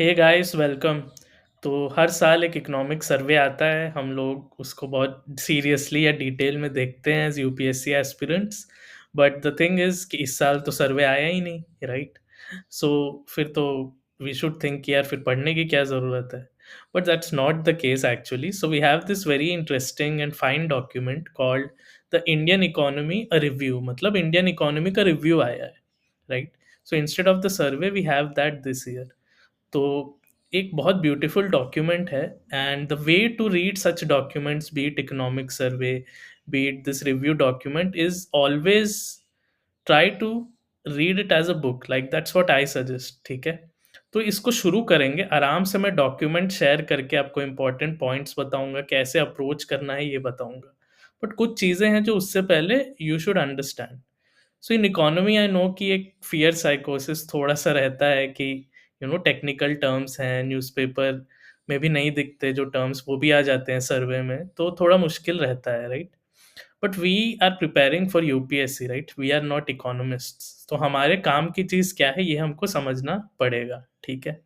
Hey guys welcome. तो हर साल एक इकोनॉमिक सर्वे आता है, हम लोग उसको बहुत सीरियसली या डिटेल में देखते हैं as UPSC aspirants. But the thing is कि इस साल तो सर्वे आया ही नहीं, राइट? सो फिर तो वी शुड थिंक यार फिर पढ़ने की क्या ज़रूरत है। But that's not the case actually. So we have this very interesting and fine document called the Indian economy a review, मतलब इंडियन इकोनॉमी का रिव्यू आया है, right? So instead of the survey we have that this year. तो एक बहुत beautiful document है, and the way to read such documents, be it economic survey, be it this review document, is always try to read it as a book, like that's what I suggest. ठीक है, तो इसको शुरू करेंगे आराम से। मैं डॉक्यूमेंट शेयर करके आपको इंपॉर्टेंट पॉइंट्स बताऊंगा, कैसे अप्रोच करना है ये बताऊंगा। बट कुछ चीज़ें हैं जो उससे पहले you should understand. So in economy I know कि एक फियर साइकोसिस थोड़ा सा रहता है कि टेक्निकल टर्म्स हैं, न्यूज़पेपर में भी नहीं दिखते जो टर्म्स, वो भी आ जाते हैं सर्वे में, तो थोड़ा मुश्किल रहता है, right? But we are preparing for UPSC, right? We are not economists, तो हमारे काम की चीज़ क्या है ये हमको समझना पड़ेगा, ठीक है?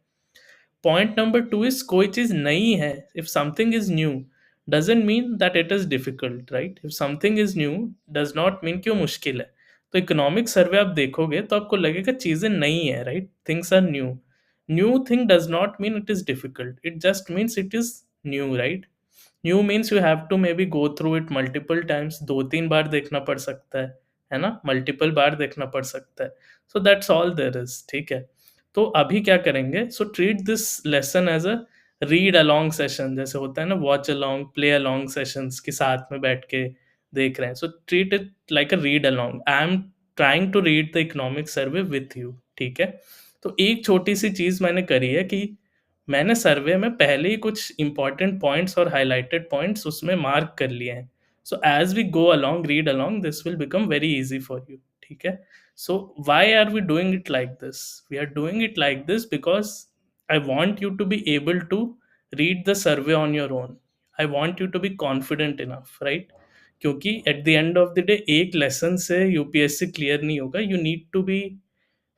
पॉइंट नंबर 2 इज़ कोई चीज़ नई है, if something is new doesn't mean that it is difficult, right? If something is new does not mean कि वो मुश्किल है। तो इकोनॉमिक सर्वे आप देखोगे तो आपको लगेगा चीज़ें नई हैं, right? Things are new. New thing does not mean it is difficult, it just means it is new, right? New means you have to maybe go through it multiple times, 2-3 बार देखना पड़ सकता है ना? Multiple बार देखना पड़ सकता है। So that's all there is, ठीक है? तो अभी क्या करेंगे, so treat this lesson as a read along session, जैसे होता है ना watch along, play along sessions के साथ में बैठ के देख रहे हैं। So treat it like a read along. I am trying to read the economic survey with you, ठीक है? तो एक छोटी-सी चीज़ मैंने करी है कि मैंने सर्वे में पहले ही कुछ इंपॉर्टेंट पॉइंट्स और हाइलाइटेड पॉइंट्स उसमें मार्क कर लिए हैं। So as we go along, read along, this will become very easy for you, ठीक है? So why are we doing it like this? We are doing it like this because I want you to be able to read the survey on your own. I want you to be confident enough, right? क्योंकि at the end of the day एक lesson से UPSC clear नहीं होगा। You need to be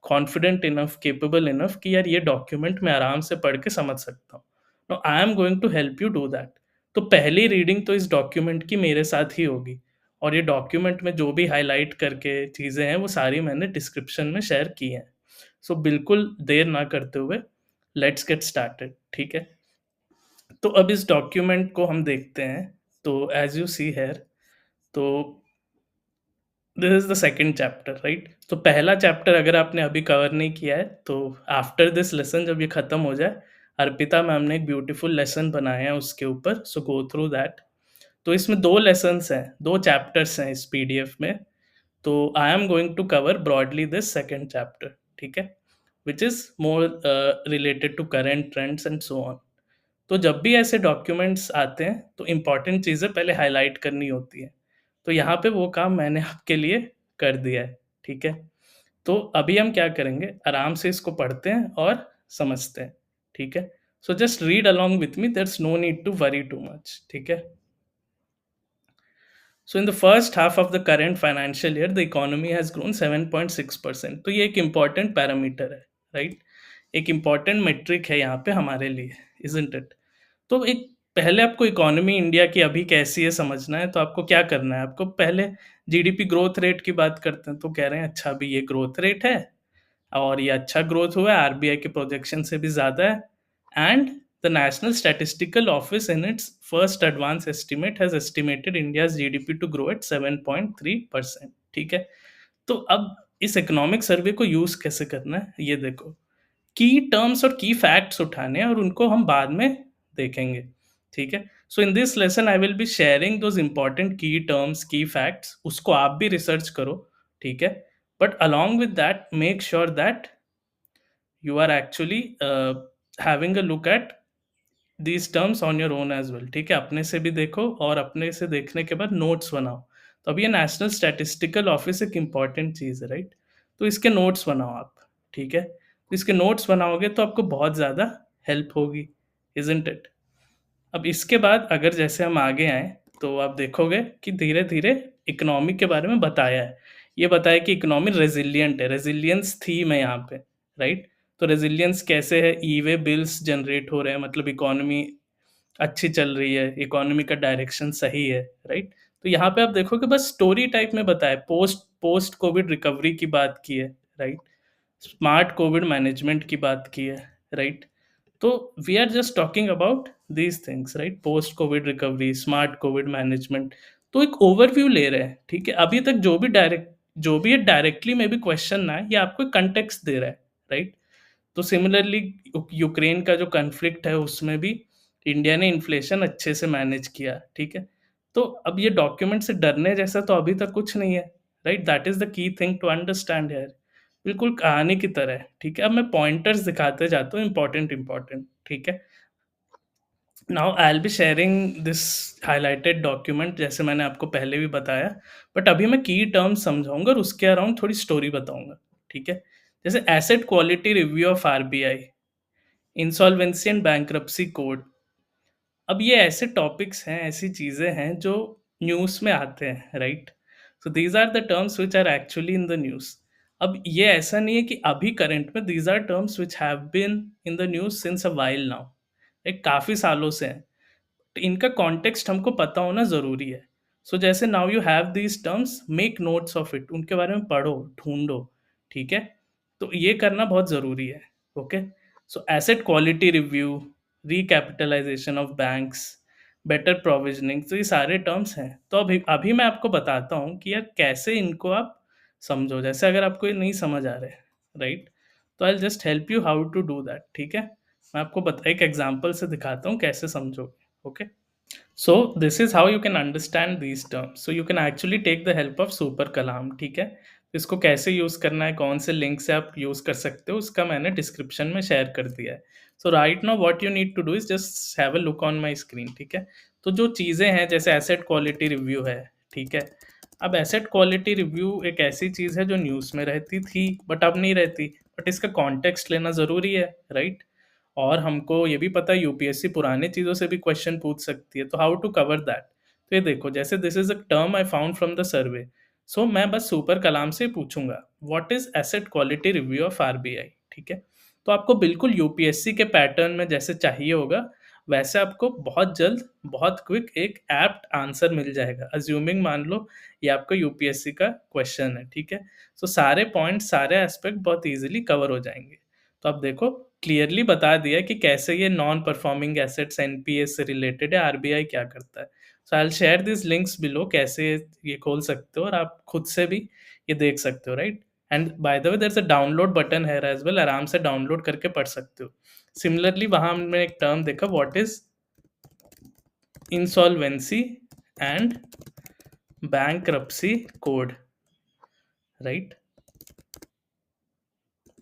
confident enough, capable enough कि यार ये document मैं आराम से पढ़ के समझ सकता हूँ। No, I am going to help you do that. तो पहली रीडिंग तो इस डॉक्यूमेंट की मेरे साथ ही होगी, और ये डॉक्यूमेंट में जो भी हाइलाइट करके चीज़ें हैं वो सारी मैंने डिस्क्रिप्शन में शेयर की हैं। सो बिल्कुल देर ना करते हुए लेट्स गेट स्टार्टेड, ठीक है? तो अब इस डॉक्यूमेंट को हम देखते हैं। तो एज यू सी हेयर, तो this is the second chapter, right? तो पहला चैप्टर अगर आपने अभी कवर नहीं किया है तो आफ्टर दिस लेसन जब ये खत्म हो जाए, अर्पिता मैम ने एक ब्यूटीफुल लेसन बनाया है उसके ऊपर, सो गो थ्रू दैट। तो इसमें 2 लेसन्स हैं, 2 चैप्टर्स हैं इस पीडीएफ में। तो I am going to cover broadly this second chapter, ठीक है? Which is more related to current trends and so on. तो जब भी ऐसे डॉक्यूमेंट्स आते हैं तो इम्पोर्टेंट चीज़ें पहले हाइलाइट करनी होती हैं। तो यहाँ पे वो काम मैंने आपके लिए कर दिया है, ठीक है? तो अभी हम क्या करेंगे, आराम से इसको पढ़ते हैं और समझते हैं, ठीक है? So just read along with me, there is no need to worry too much, ठीक है? So in the first half of the current financial year, the economy has grown 7.6%. तो ये एक इम्पॉर्टेंट पैरामीटर है, राइट? एक important metric है यहाँ पे हमारे लिए, इज़न्ट इट? तो एक पहले आपको इकोनॉमी इंडिया की अभी कैसी है समझना है, तो आपको क्या करना है? आपको पहले जीडीपी ग्रोथ रेट की बात करते हैं, तो कह रहे हैं अच्छा अभी ये ग्रोथ रेट है और ये अच्छा ग्रोथ हुआ है, आरबीआई के प्रोजेक्शन से भी ज़्यादा है, and the national statistical office in its first advance estimate has estimated India's GDP to grow at 7.3%, ठीक है? तो अब इस इकोनॉमिक सर्वे को यूज़ कैसे करना है, ये देखो। की टर्म्स और की फैक्ट्स उठाने हैं और उनको हम बाद में देखेंगे, ठीक है? So in this lesson I will be sharing those important key terms, key facts, उसको आप भी रिसर्च करो, ठीक है? But along with that make sure that you are actually having a look at these terms on your own as well, ठीक है? अपने से भी देखो और अपने से देखने के बाद नोट्स बनाओ। तो अब ये नेशनल स्टैटिस्टिकल ऑफिस एक इम्पॉर्टेंट चीज़ है, राइट? तो इसके नोट्स बनाओ आप, ठीक है? तो इसके नोट्स बनाओगे तो आपको बहुत ज़्यादा हेल्प होगी, इज़न्ट इट? अब इसके बाद अगर जैसे हम आगे आएँ, तो आप देखोगे कि धीरे-धीरे इकोनॉमी के बारे में बताया है। ये बताया कि इकोनॉमी रेज़िलिएंट है, रेज़िलियंस थीम है यहाँ पे, राइट? तो रेज़िलियंस कैसे है? ई-वे बिल्स जनरेट हो रहे हैं, मतलब इकोनॉमी अच्छी चल रही है, इकोनॉमी का डायरेक्शन सही है, राइट? तो यहाँ पे आप देखोगे बस स्टोरी टाइप में बताया, पोस्ट पोस्ट कोविड रिकवरी की बात की है, राइट? स्मार्ट कोविड मैनेजमेंट की बात की है, राइट? तो we are just talking about these things, right? Post covid recovery, smart covid management. तो एक ओवरव्यू ले रहे हैं, ठीक है? अभी तक जो भी ये डायरेक्टली में भी क्वेश्चन ना है, ये आपको कंटेक्स्ट दे रहा है, राइट? तो सिमिलरली यूक्रेन का जो कॉन्फ्लिक्ट है उसमें भी इंडिया ने इन्फ्लेशन अच्छे से मैनेज किया, ठीक है? तो अब ये डॉक्यूमेंट से डरने जैसा तो अभी तक कुछ नहीं है, right? That is the key thing to understand here. बिल्कुल कहानी की तरह है, ठीक है? अब मैं पॉइंटर्स दिखाते जाता हूँ इम्पोर्टेंट, ठीक है? Now I will be sharing this highlighted document जैसे मैंने आपको पहले भी बताया, बट अभी मैं की टर्म्स समझाऊँगा और उसके अराउंड थोड़ी स्टोरी बताऊँगा, ठीक है? जैसे asset quality review of RBI, insolvency and bankruptcy code. अब ये ऐसे टॉपिक्स हैं, ऐसी चीज़ें हैं जो न्यूज़ में आते हैं, right? So these are the terms which are actually in the news. अब ये ऐसा नहीं है कि अभी करंट में, these are terms which have been in the news since a while now. एक काफ़ी सालों से हैं। तो इनका कॉन्टेक्स्ट हमको पता होना ज़रूरी है। सो जैसे now you have these terms, make notes of it, उनके बारे में पढ़ो, ढूँढो, ठीक है? तो ये करना बहुत ज़रूरी है, okay? So asset quality review, recapitalisation of banks, better provisioning, तो ये सारे टर्म्स हैं। तो अभी अभी मैं आपको बताता हूँ कि यार कैसे इनको आप समझो। जैसे अगर आपको ये नहीं समझ आ रहा है, राइट? तो I will just help you how to do that, ठीक है? मैं आपको एक एग्ज़ाम्पल से दिखाता हूँ कैसे समझोगे, okay? So this is how you can understand these terms. So you can actually take the help of super कलाम, ठीक है? इसको कैसे यूज़ करना है, कौन से लिंक से आप यूज़ कर सकते हो, उसका मैंने डिस्क्रिप्शन में शेयर कर दिया है। So right now what you need to do is just have a look on my screen, ठीक है? तो जो चीज़ें हैं जैसे एसेट क्वालिटी रिव्यू है, ठीक है? अब एसेट क्वालिटी रिव्यू एक ऐसी चीज़ है जो न्यूज़ में रहती थी, बट अब नहीं रहती। बट इसका कॉन्टेक्स्ट लेना ज़रूरी है, राइट? और हमको ये भी पता है यूपीएससी पुराने चीज़ों से भी क्वेश्चन पूछ सकती है, तो हाउ टू कवर दैट? तो ये देखो, जैसे this is a term I found from the survey, so मैं बस सुपर कलाम से पूछूँगा, what is asset quality review of RBI? ठीक है? तो आपको बिल्कुल यूपीएससी के पैटर्न में जैसे चाहिए होगा, वैसे आपको बहुत जल्द, बहुत क्विक एक एप्ट आंसर मिल जाएगा। अज़्यूमिंग मान लो ये आपका यूपीएससी का क्वेश्चन है, ठीक है? सो सारे पॉइंट, सारे एस्पेक्ट बहुत ईज़िली कवर हो जाएँगे। तो आप देखो, क्लियरली बता दिया कि कैसे ये नॉन परफॉर्मिंग एसेट्स एनपीए से रिलेटेड है, आरबीआई क्या करता है। So I will share this links below, कैसे ये खोल सकते हो और आप खुद से भी ये देख सकते हो, right? And by the way there is a download button here as well, आराम से डाउनलोड करके पढ़ सकते हो। सिमिलरली वहाँ हमने एक टर्म देखा, what is insolvency and bankruptcy code, right?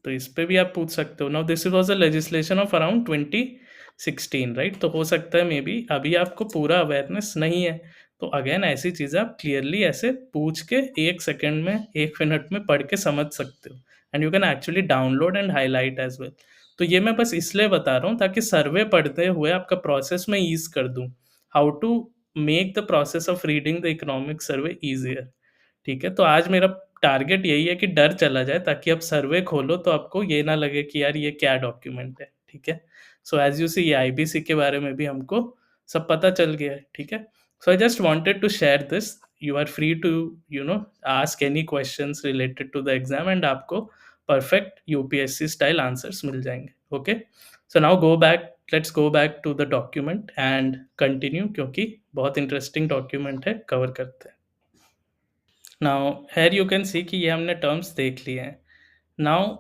तो इस पे भी आप पूछ सकते हो। Now this was a legislation of around 2016, right? तो हो सकता है मे बी अभी आपको पूरा अवेयरनेस नहीं है। तो अगेन ऐसी चीज़ें आप क्लियरली ऐसे पूछ के 1 सेकंड में, 1 मिनट में पढ़ के समझ सकते हो, and you can actually download and highlight as well. तो ये मैं बस इसलिए बता रहा हूँ ताकि सर्वे पढ़ते हुए आपका प्रोसेस मैं ईज़ कर दूँ। How to make the process of reading the economic survey easier. ठीक है? तो आज मेरा टारगेट यही है कि डर चला जाए, ताकि आप सर्वे खोलो तो आपको ये ना लगे कि यार ये क्या डॉक्यूमेंट है, ठीक है? सो एज़ यू सी, ये आईबीसी के बारे में भी हमको सब पता चल गया है, ठीक है? So I just wanted to share this, you are free to ask any questions related to the exam, and आपको परफेक्ट यूपीएससी स्टाइल आंसर्स मिल जाएँगे, okay? So now let's go back to the document and continue, क्योंकि बहुत interesting document है, cover करते हैं। Now here you can see कि ये हमने टर्म्स देख लिए हैं। नाउ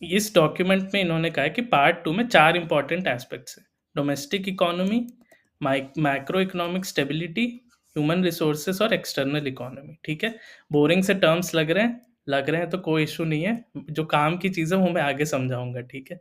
इस डॉक्यूमेंट में इन्होंने कहा है कि पार्ट 2 में 4 इंपॉर्टेंट एस्पेक्ट्स हैं। Domestic economy, macro economic stability, human resources और एक्सटर्नल इकोनॉमी, ठीक है? बोरिंग से टर्म्स लग रहे हैं तो कोई इश्यू नहीं है। जो काम की चीज़ है वो मैं आगे समझाऊँगा, ठीक है?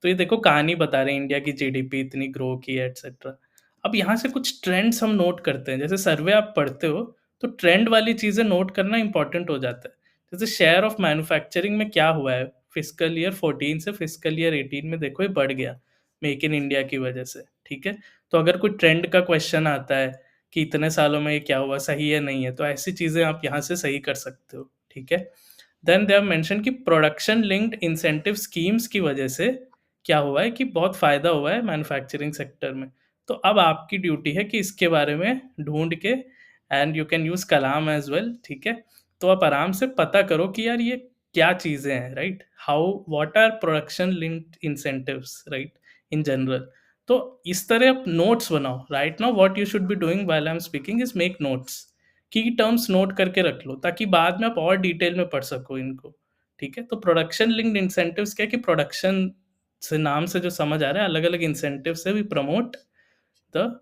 तो ये देखो, कहानी बता रहे हैं इंडिया की जीडीपी इतनी ग्रो की है एटसेट्रा। अब यहाँ से कुछ ट्रेंड्स हम नोट करते हैं। जैसे सर्वे आप पढ़ते हो, तो ट्रेंड वाली चीज़ें नोट करना इम्पोर्टेंट हो जाता है। जैसे शेयर ऑफ मैन्युफैक्चरिंग में क्या हुआ है, फिस्कल ईयर 14 से फिस्कल ईयर 18 में देखो ये बढ़ गया, मेक इन इंडिया की वजह से, ठीक है? तो अगर कोई ट्रेंड का क्वेश्चन आता है कि इतने सालों में ये क्या हुआ, सही है नहीं है, तो ऐसी चीज़ें आप यहाँ से सही कर सकते हो, ठीक है? देन दे हैव मेंशन कि प्रोडक्शन लिंक्ड इंसेंटिव स्कीम्स की वजह से क्या हुआ है कि बहुत फ़ायदा हुआ है मैन्युफैक्चरिंग सेक्टर में। तो अब आपकी ड्यूटी है कि इसके बारे में ढूँढ के and you can use Kalam as well, ठीक है? तो आप आराम से पता करो कि यार ये क्या चीज़ें हैं, right? How what are production linked incentives, right? In general. तो इस तरह आप नोट्स बनाओ। Right now what you should be doing while I am speaking is make notes. Key terms note करके रख लो ताकि बाद में आप और डिटेल में पढ़ सको इनको, ठीक है? तो प्रोडक्शन लिंक्ड इंसेंटिव्स क्या है कि प्रोडक्शन से नाम से जो समझ आ रहा है अलग-अलग इंसेंटिव से we promote the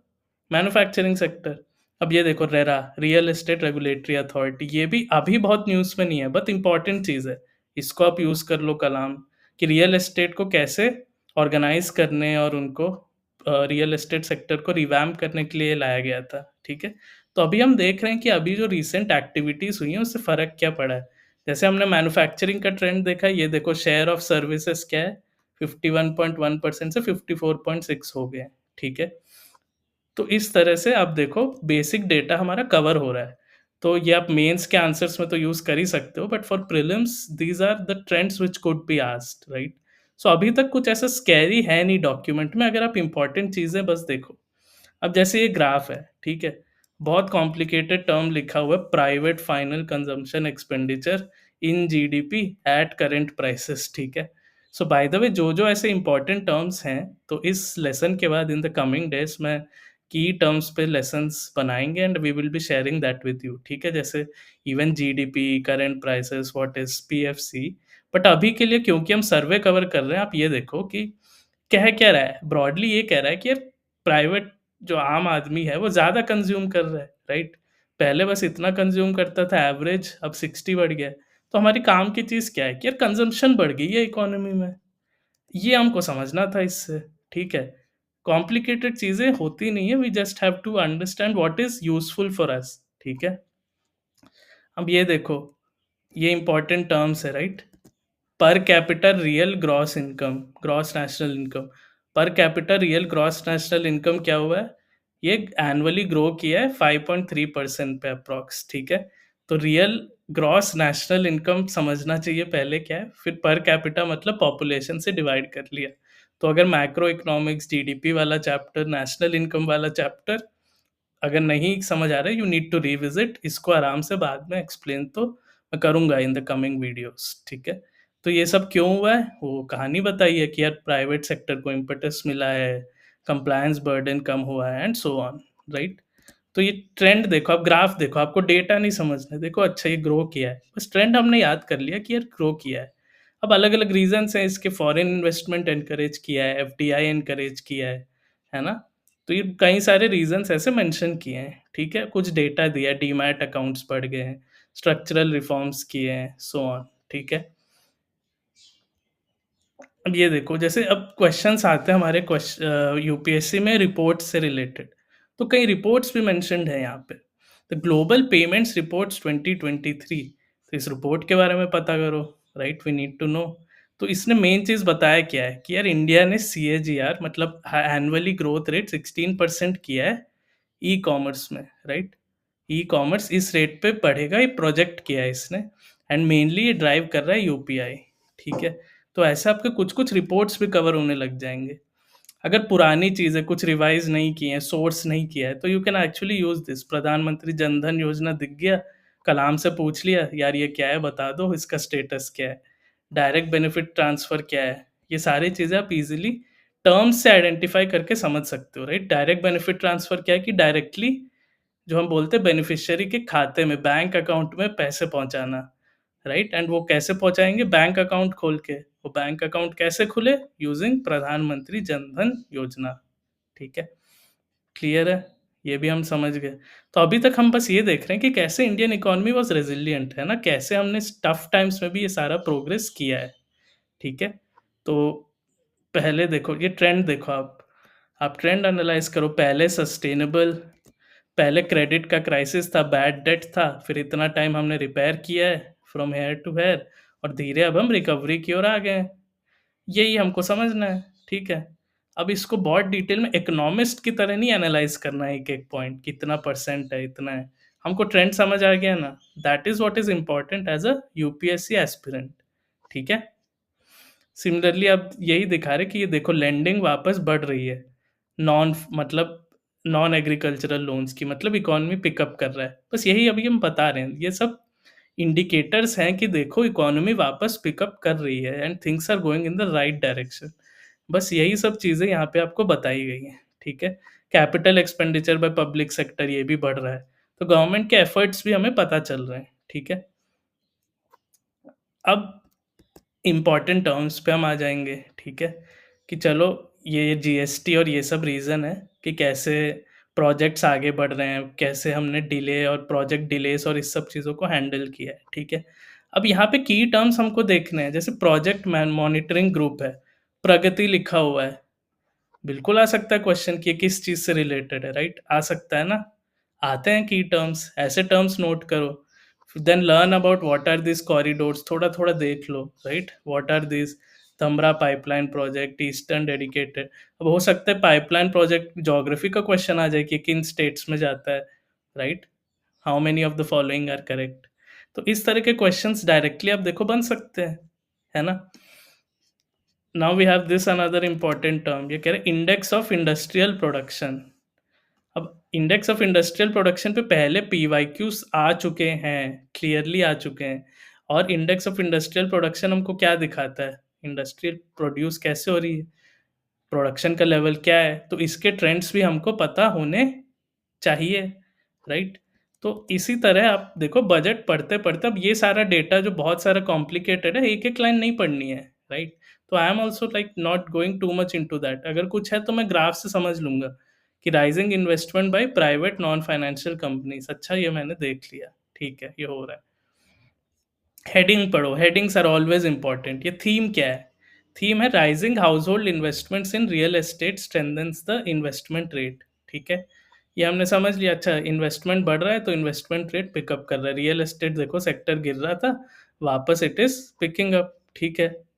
manufacturing sector. अब ये देखो RERA, real estate regulatory authority, ये भी अभी बहुत न्यूज़ में नहीं है बट इम्पोर्टेंट चीज़ है। इसको आप यूज़ कर लो कलाम कि रियल एस्टेट को कैसे ऑर्गेनाइज़ करने और उनको रियल एस्टेट सेक्टर को रिवैम्प करने के लिए लाया गया था, ठीक है? तो अभी हम देख रहे हैं कि अभी जो रीसेंट एक्टिविटीज़ हुई हैं उससे फ़र्क क्या पड़ा है। जैसे हमने मैन्युफैक्चरिंग का ट्रेंड देखा है, ये देखो शेयर ऑफ सर्विसेज़ क्या है, 51.1% से 54.6 हो गए हैं, ठीक है? तो इस तरह से आप देखो बेसिक डेटा हमारा कवर हो रहा है। तो ये आप मेंस के आंसर्स में तो यूज़ कर ही सकते हो but for prelims these are the trends which could be asked, right? सो अभी तक कुछ ऐसा स्कैरी है नहीं डॉक्यूमेंट में, अगर आप इम्पोर्टेंट चीज़ें बस देखो। अब जैसे ये ग्राफ है, ठीक है? बहुत कॉम्प्लिकेटेड टर्म लिखा हुआ है, private final consumption expenditure in GDP at current prices, ठीक है? सो बाय द वे जो-जो ऐसे इम्पोर्टेंट टर्म्स हैं, तो इस लेसन के बाद इन द कमिंग डेज़ में की टर्म्स पे लेसन्स बनाएँगे and we will be sharing that with you, ठीक है? जैसे even GDP, current prices, what is PFC. But अभी के लिए क्योंकि हम सर्वे कवर कर रहे हैं, आप ये देखो कि कह क्या रहा है? ब्रॉडली ये कह रहा है कि यार प्राइवेट जो आम आदमी है, वो ज़्यादा कंज़्यूम कर रहा है, राइट? पहले बस इतना कंज़्यूम करता था एवरेज, अब 60 बढ़ गया है। तो हमारी काम की चीज़ क्या है कि यार कंज़म्पशन बढ़ गई है इकोनॉमी में। ये हमको समझना था इससे, ठीक है? कॉम्प्लिकेटेड चीज़ें होती नहीं है, we just have to understand what is useful for us, ठीक है? अब ये देखो, ये इम्पोर्टेंट टर्म्स है, right? Per capita real gross income, gross national income. Per capita real gross national income क्या हुआ है? ये एनुअली ग्रो किया है 5.3% पे अप्रॉक्स, ठीक है? तो रियल ग्रॉस नेशनल इनकम समझना चाहिए पहले क्या है, फिर पर कैपिटा मतलब पॉपुलेशन से डिवाइड कर लिया। तो अगर मैक्रो इकोनॉमिक्स, जीडीपी वाला चैप्टर, नेशनल इनकम वाला चैप्टर अगर नहीं समझ आ रहा है, यू नीड टू रिविज़िट इसको आराम से बाद में एक्सप्लेन तो मैं करूँगा इन द कमिंग वीडियोज़, ठीक है? तो ये सब क्यों हुआ है? वो कहानी बताई है कि यार प्राइवेट सेक्टर को इम्पेटस मिला है, कंप्लायंस बर्डन कम हुआ है एंड सो ऑन, राइट? तो ये ट्रेंड देखो, आप ग्राफ देखो, आपको डेटा नहीं समझना है, देखो अच्छा ये ग्रो किया है, बस ट्रेंड हमने याद कर लिया कि यार ग्रो किया है। अब अलग-अलग रीज़न्स हैं इसके, फॉरेन इन्वेस्टमेंट एनकरेज किया है, एफडीआई एनकरेज किया है ना? तो ये कई सारे रीज़न्स ऐसे मेंशन किए हैं, ठीक है? कुछ डेटा दिया है, डीमैट अकाउंट्स बढ़ गए हैं, स्ट्रक्चरल रिफॉर्म्स किए हैं, सो ऑन, ठीक है? अब ये देखो जैसे अब क्वेश्चंस आते हैं हमारे यूपीएससी में रिपोर्ट्स से रिलेटेड, तो कई रिपोर्ट्स भी मेंशन्ड है यहाँ पे। द ग्लोबल पेमेंट्स रिपोर्ट्स 2023, तो इस रिपोर्ट के बारे में पता करो, right? We need to know. तो इसने मेन चीज़ बताया क्या है कि यार इंडिया ने सीएजीआर मतलब एनुअली ग्रोथ रेट 16% किया है ई-कॉमर्स में, राइट? ई-कॉमर्स इस रेट पे बढ़ेगा, ये प्रोजेक्ट किया है इसने एंड मेनली ये ड्राइव कर रहा है यूपीआई, ठीक है? तो ऐसे आपके कुछ-कुछ रिपोर्ट्स भी कवर होने लग जाएँगे। अगर पुरानी चीज़ें कुछ रिवाइज़ नहीं की हैं, सोर्स नहीं किया है, तो you can actually use this. प्रधानमंत्री जन धन योजना दिख गया, कलाम से पूछ लिया, "यार ये क्या है बता दो, इसका स्टेटस क्या है? डायरेक्ट बेनिफिट ट्रांसफ़र क्या है?" ये सारी चीज़ें आप ईज़िली टर्म्स से आइडेंटिफ़ाई करके समझ सकते हो, राइट? डायरेक्ट बेनिफिट ट्रांसफ़र क्या है कि डायरेक्टली जो हम बोलते हैं बेनिफिशियरी के खाते में, बैंक अकाउंट में पैसे पहुँचाना, राइट? एंड वो कैसे पहुँचाएँगे? बैंक अकाउंट खोल के। वो बैंक अकाउंट कैसे खुले? यूज़िंग प्रधानमंत्री जन धन योजना, ठीक है? क्लियर है? ये भी हम समझ गए। तो अभी तक हम बस ये देख रहे हैं कि कैसे इंडियन इकोनॉमी वाज़ रेज़िलिएंट, है ना? कैसे हमने टफ टाइम्स में भी ये सारा प्रोग्रेस किया है, ठीक है? तो पहले देखो, ये ट्रेंड देखो आप ट्रेंड एनालाइज़ करो, पहले क्रेडिट का क्राइसिस था, बैड डेट था, फिर इतना टाइम हमने रिपेयर किया है फ्रॉम हेयर टू हेयर और धीरे अब हम रिकवरी की ओर आ गए हैं। यही हमको समझना है, ठीक है? अब इसको बहुत डिटेल में इकोनॉमिस्ट की तरह नहीं एनालाइज़ करना है एक-एक पॉइंट, कितना परसेंट है, इतना है। हमको ट्रेंड समझ आ गया ना? That is what is important as a UPSC aspirant, ठीक है? सिमिलरली अब यही दिखा रहे कि ये देखो लेंडिंग वापस बढ़ रही है। मतलब नॉन एग्रीकल्चरल लोन्स की, मतलब इकोनॉमी पिकअप कर रहा है। बस यही अभी हम बता रहे हैं। ये सब इंडिकेटर्स हैं कि देखो इकोनॉमी वापस पिकअप कर रही है and things are going in the right direction. बस यही सब चीज़ें यहाँ पे आपको बताई गई हैं, ठीक है? Capital expenditure by public sector ये भी बढ़ रहा है। तो गवर्नमेंट के एफर्ट्स भी हमें पता चल रहे हैं, ठीक है? अब इम्पोर्टेंट टर्म्स पे हम आ जाएँगे, ठीक है? कि चलो ये जीएसटी और ये सब रीज़न है कि कैसे प्रोजेक्ट्स आगे बढ़ रहे हैं, कैसे हमने डिले और प्रोजेक्ट डिलेज़ और इस सब चीज़ों को हैंडल किया है, ठीक है? अब यहाँ पे की टर्म्स हमको देखने हैं, जैसे प्रोजेक्ट मॉनिटरिंग ग्रुप है, प्रगति लिखा हुआ है। बिल्कुल आ सकता है क्वेश्चन कि ये किस चीज़ से रिलेटेड है, राइट? आ सकता है ना? आते हैं की टर्म्स, ऐसे टर्म्स नोट करो। Then learn about what are these corridors, थोड़ा-थोड़ा देख लो, राइट? व्हाट आर दीज़ तम्रा पाइपलाइन प्रोजेक्ट, ईस्टर्न डेडिकेटेड। अब हो सकता है पाइपलाइन प्रोजेक्ट ज्योग्राफी का क्वेश्चन आ जाए कि किन स्टेट्स में जाता है, right? How many of the following are correct? तो इस तरह के क्वेश्चंस डायरेक्टली आप देखो बन सकते हैं, है ना? Now we have this another important term, ये कह रहे हैं इंडेक्स ऑफ इंडस्ट्रियल प्रोडक्शन। अब इंडेक्स ऑफ इंडस्ट्रियल प्रोडक्शन पे पहले पीवाईक्यूज आ चुके हैं, क्लियरली आ चुके हैं। और इंडेक्स ऑफ इंडस्ट्रियल प्रोडक्शन हमको क्या दिखाता है? इंडस्ट्रियल प्रोड्यूस कैसे हो रही है, प्रोडक्शन का लेवल क्या है, तो इसके ट्रेंड्स भी हमको पता होने चाहिए, राइट? तो इसी तरह आप देखो बजट पढ़ते-पढ़ते अब ये सारा डेटा जो बहुत सारा कॉम्प्लिकेटेड है, एक-एक लाइन नहीं पढ़नी है, राइट? तो I am also like not going too much into that. अगर कुछ है तो मैं ग्राफ से समझ लूँगा कि rising investment by private non financial companies, अच्छा ये मैंने देख लिया, ठीक है, ये हो रहा है। हेडिंग पढ़ो, हेडिंग्स आर ऑलवेज इंपॉर्टेंट। ये थीम क्या है? थीम है rising household investments in real estate strengthens the investment rate, ठीक है? ये हमने समझ लिया। अच्छा, इन्वेस्टमेंट बढ़ रहा है तो इन्वेस्टमेंट रेट पिकअप कर रहा है। रियल एस्टेट देखो सेक्टर गिर रहा था, वापस इट इज पिकिंग अप, ठीक है?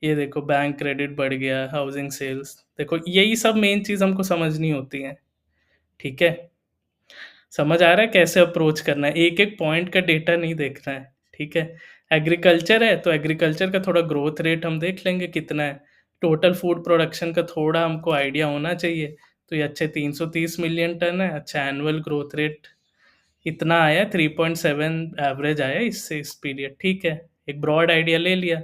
ये देखो बैंक क्रेडिट बढ़ गया, हाउसिंग सेल्स, देखो यही सब मेन चीज हमको समझनी होती है, ठीक है? समझ आ रहा है कैसे अप्रोच करना है? एक-एक पॉइंट का डेटा नहीं देखना है, ठीक है? एग्रीकल्चर है, तो एग्रीकल्चर का थोड़ा ग्रोथ रेट हम देख लेंगे कितना है। टोटल फूड प्रोडक्शन का थोड़ा हमको आइडिया होना चाहिए। तो ये अच्छे 330 मिलियन टन है, अच्छा एनुअल ग्रोथ रेट इतना आया, 3.7 एवरेज आया इससे इस पीरियड, ठीक है? एक ब्रॉड आइडिया ले लिया।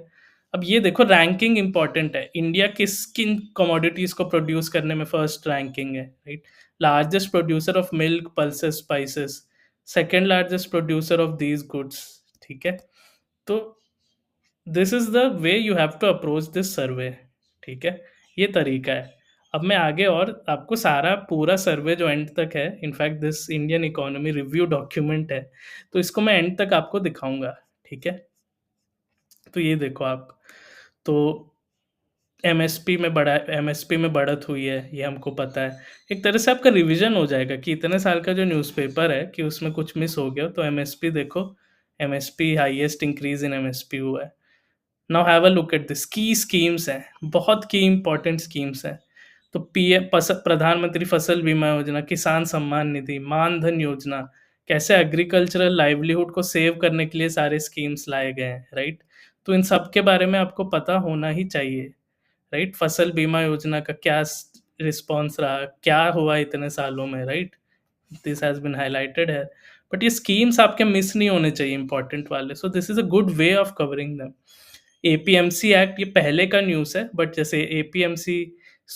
अब ये देखो रैंकिंग इम्पोर्टेंट है, इंडिया किन कमोडिटीज़ को प्रोड्यूस करने में फर्स्ट रैंकिंग है, right? Largest producer of milk, pulses, spices, second largest producer of these goods, ठीक है? तो this is the way you have to approach this survey, ठीक है? ये तरीका है। अब मैं आगे और आपको सारा पूरा सर्वे जो एंड तक है, in fact this Indian economy review document है, तो इसको मैं एंड तक आपको दिखाऊँगा, ठीक है? तो ये देखो आप, तो एमएसपी में बढ़त हुई है, ये हमको पता है। एक तरह से आपका रिवीजन हो जाएगा कि इतने साल का जो न्यूज़पेपर है कि उसमें कुछ मिस हो गया, तो एमएसपी देखो, MSP highest increase in MSP हुआ है। Now have a look at this, की स्कीम्स हैं, बहुत की इंपॉर्टेंट स्कीम्स हैं। तो प्रधानमंत्री फसल बीमा योजना, किसान सम्मान निधि, मानधन योजना, कैसे एग्रीकल्चरल लाइवलीहुड को सेव करने के लिए सारे स्कीम्स लाए गए हैं, राइट? तो इन सब के बारे में आपको पता होना ही चाहिए, राइट? फसल बीमा योजना का क्या रिस्पॉन्स रहा, क्या हुआ इतने सालों में, right? This has been highlighted है। बट ये स्कीम्स आपके मिस नहीं होने चाहिए इंपॉर्टेंट वाले, so this is a good way of covering them. APMC act ये पहले का न्यूज़ है, बट जैसे एपीएमसी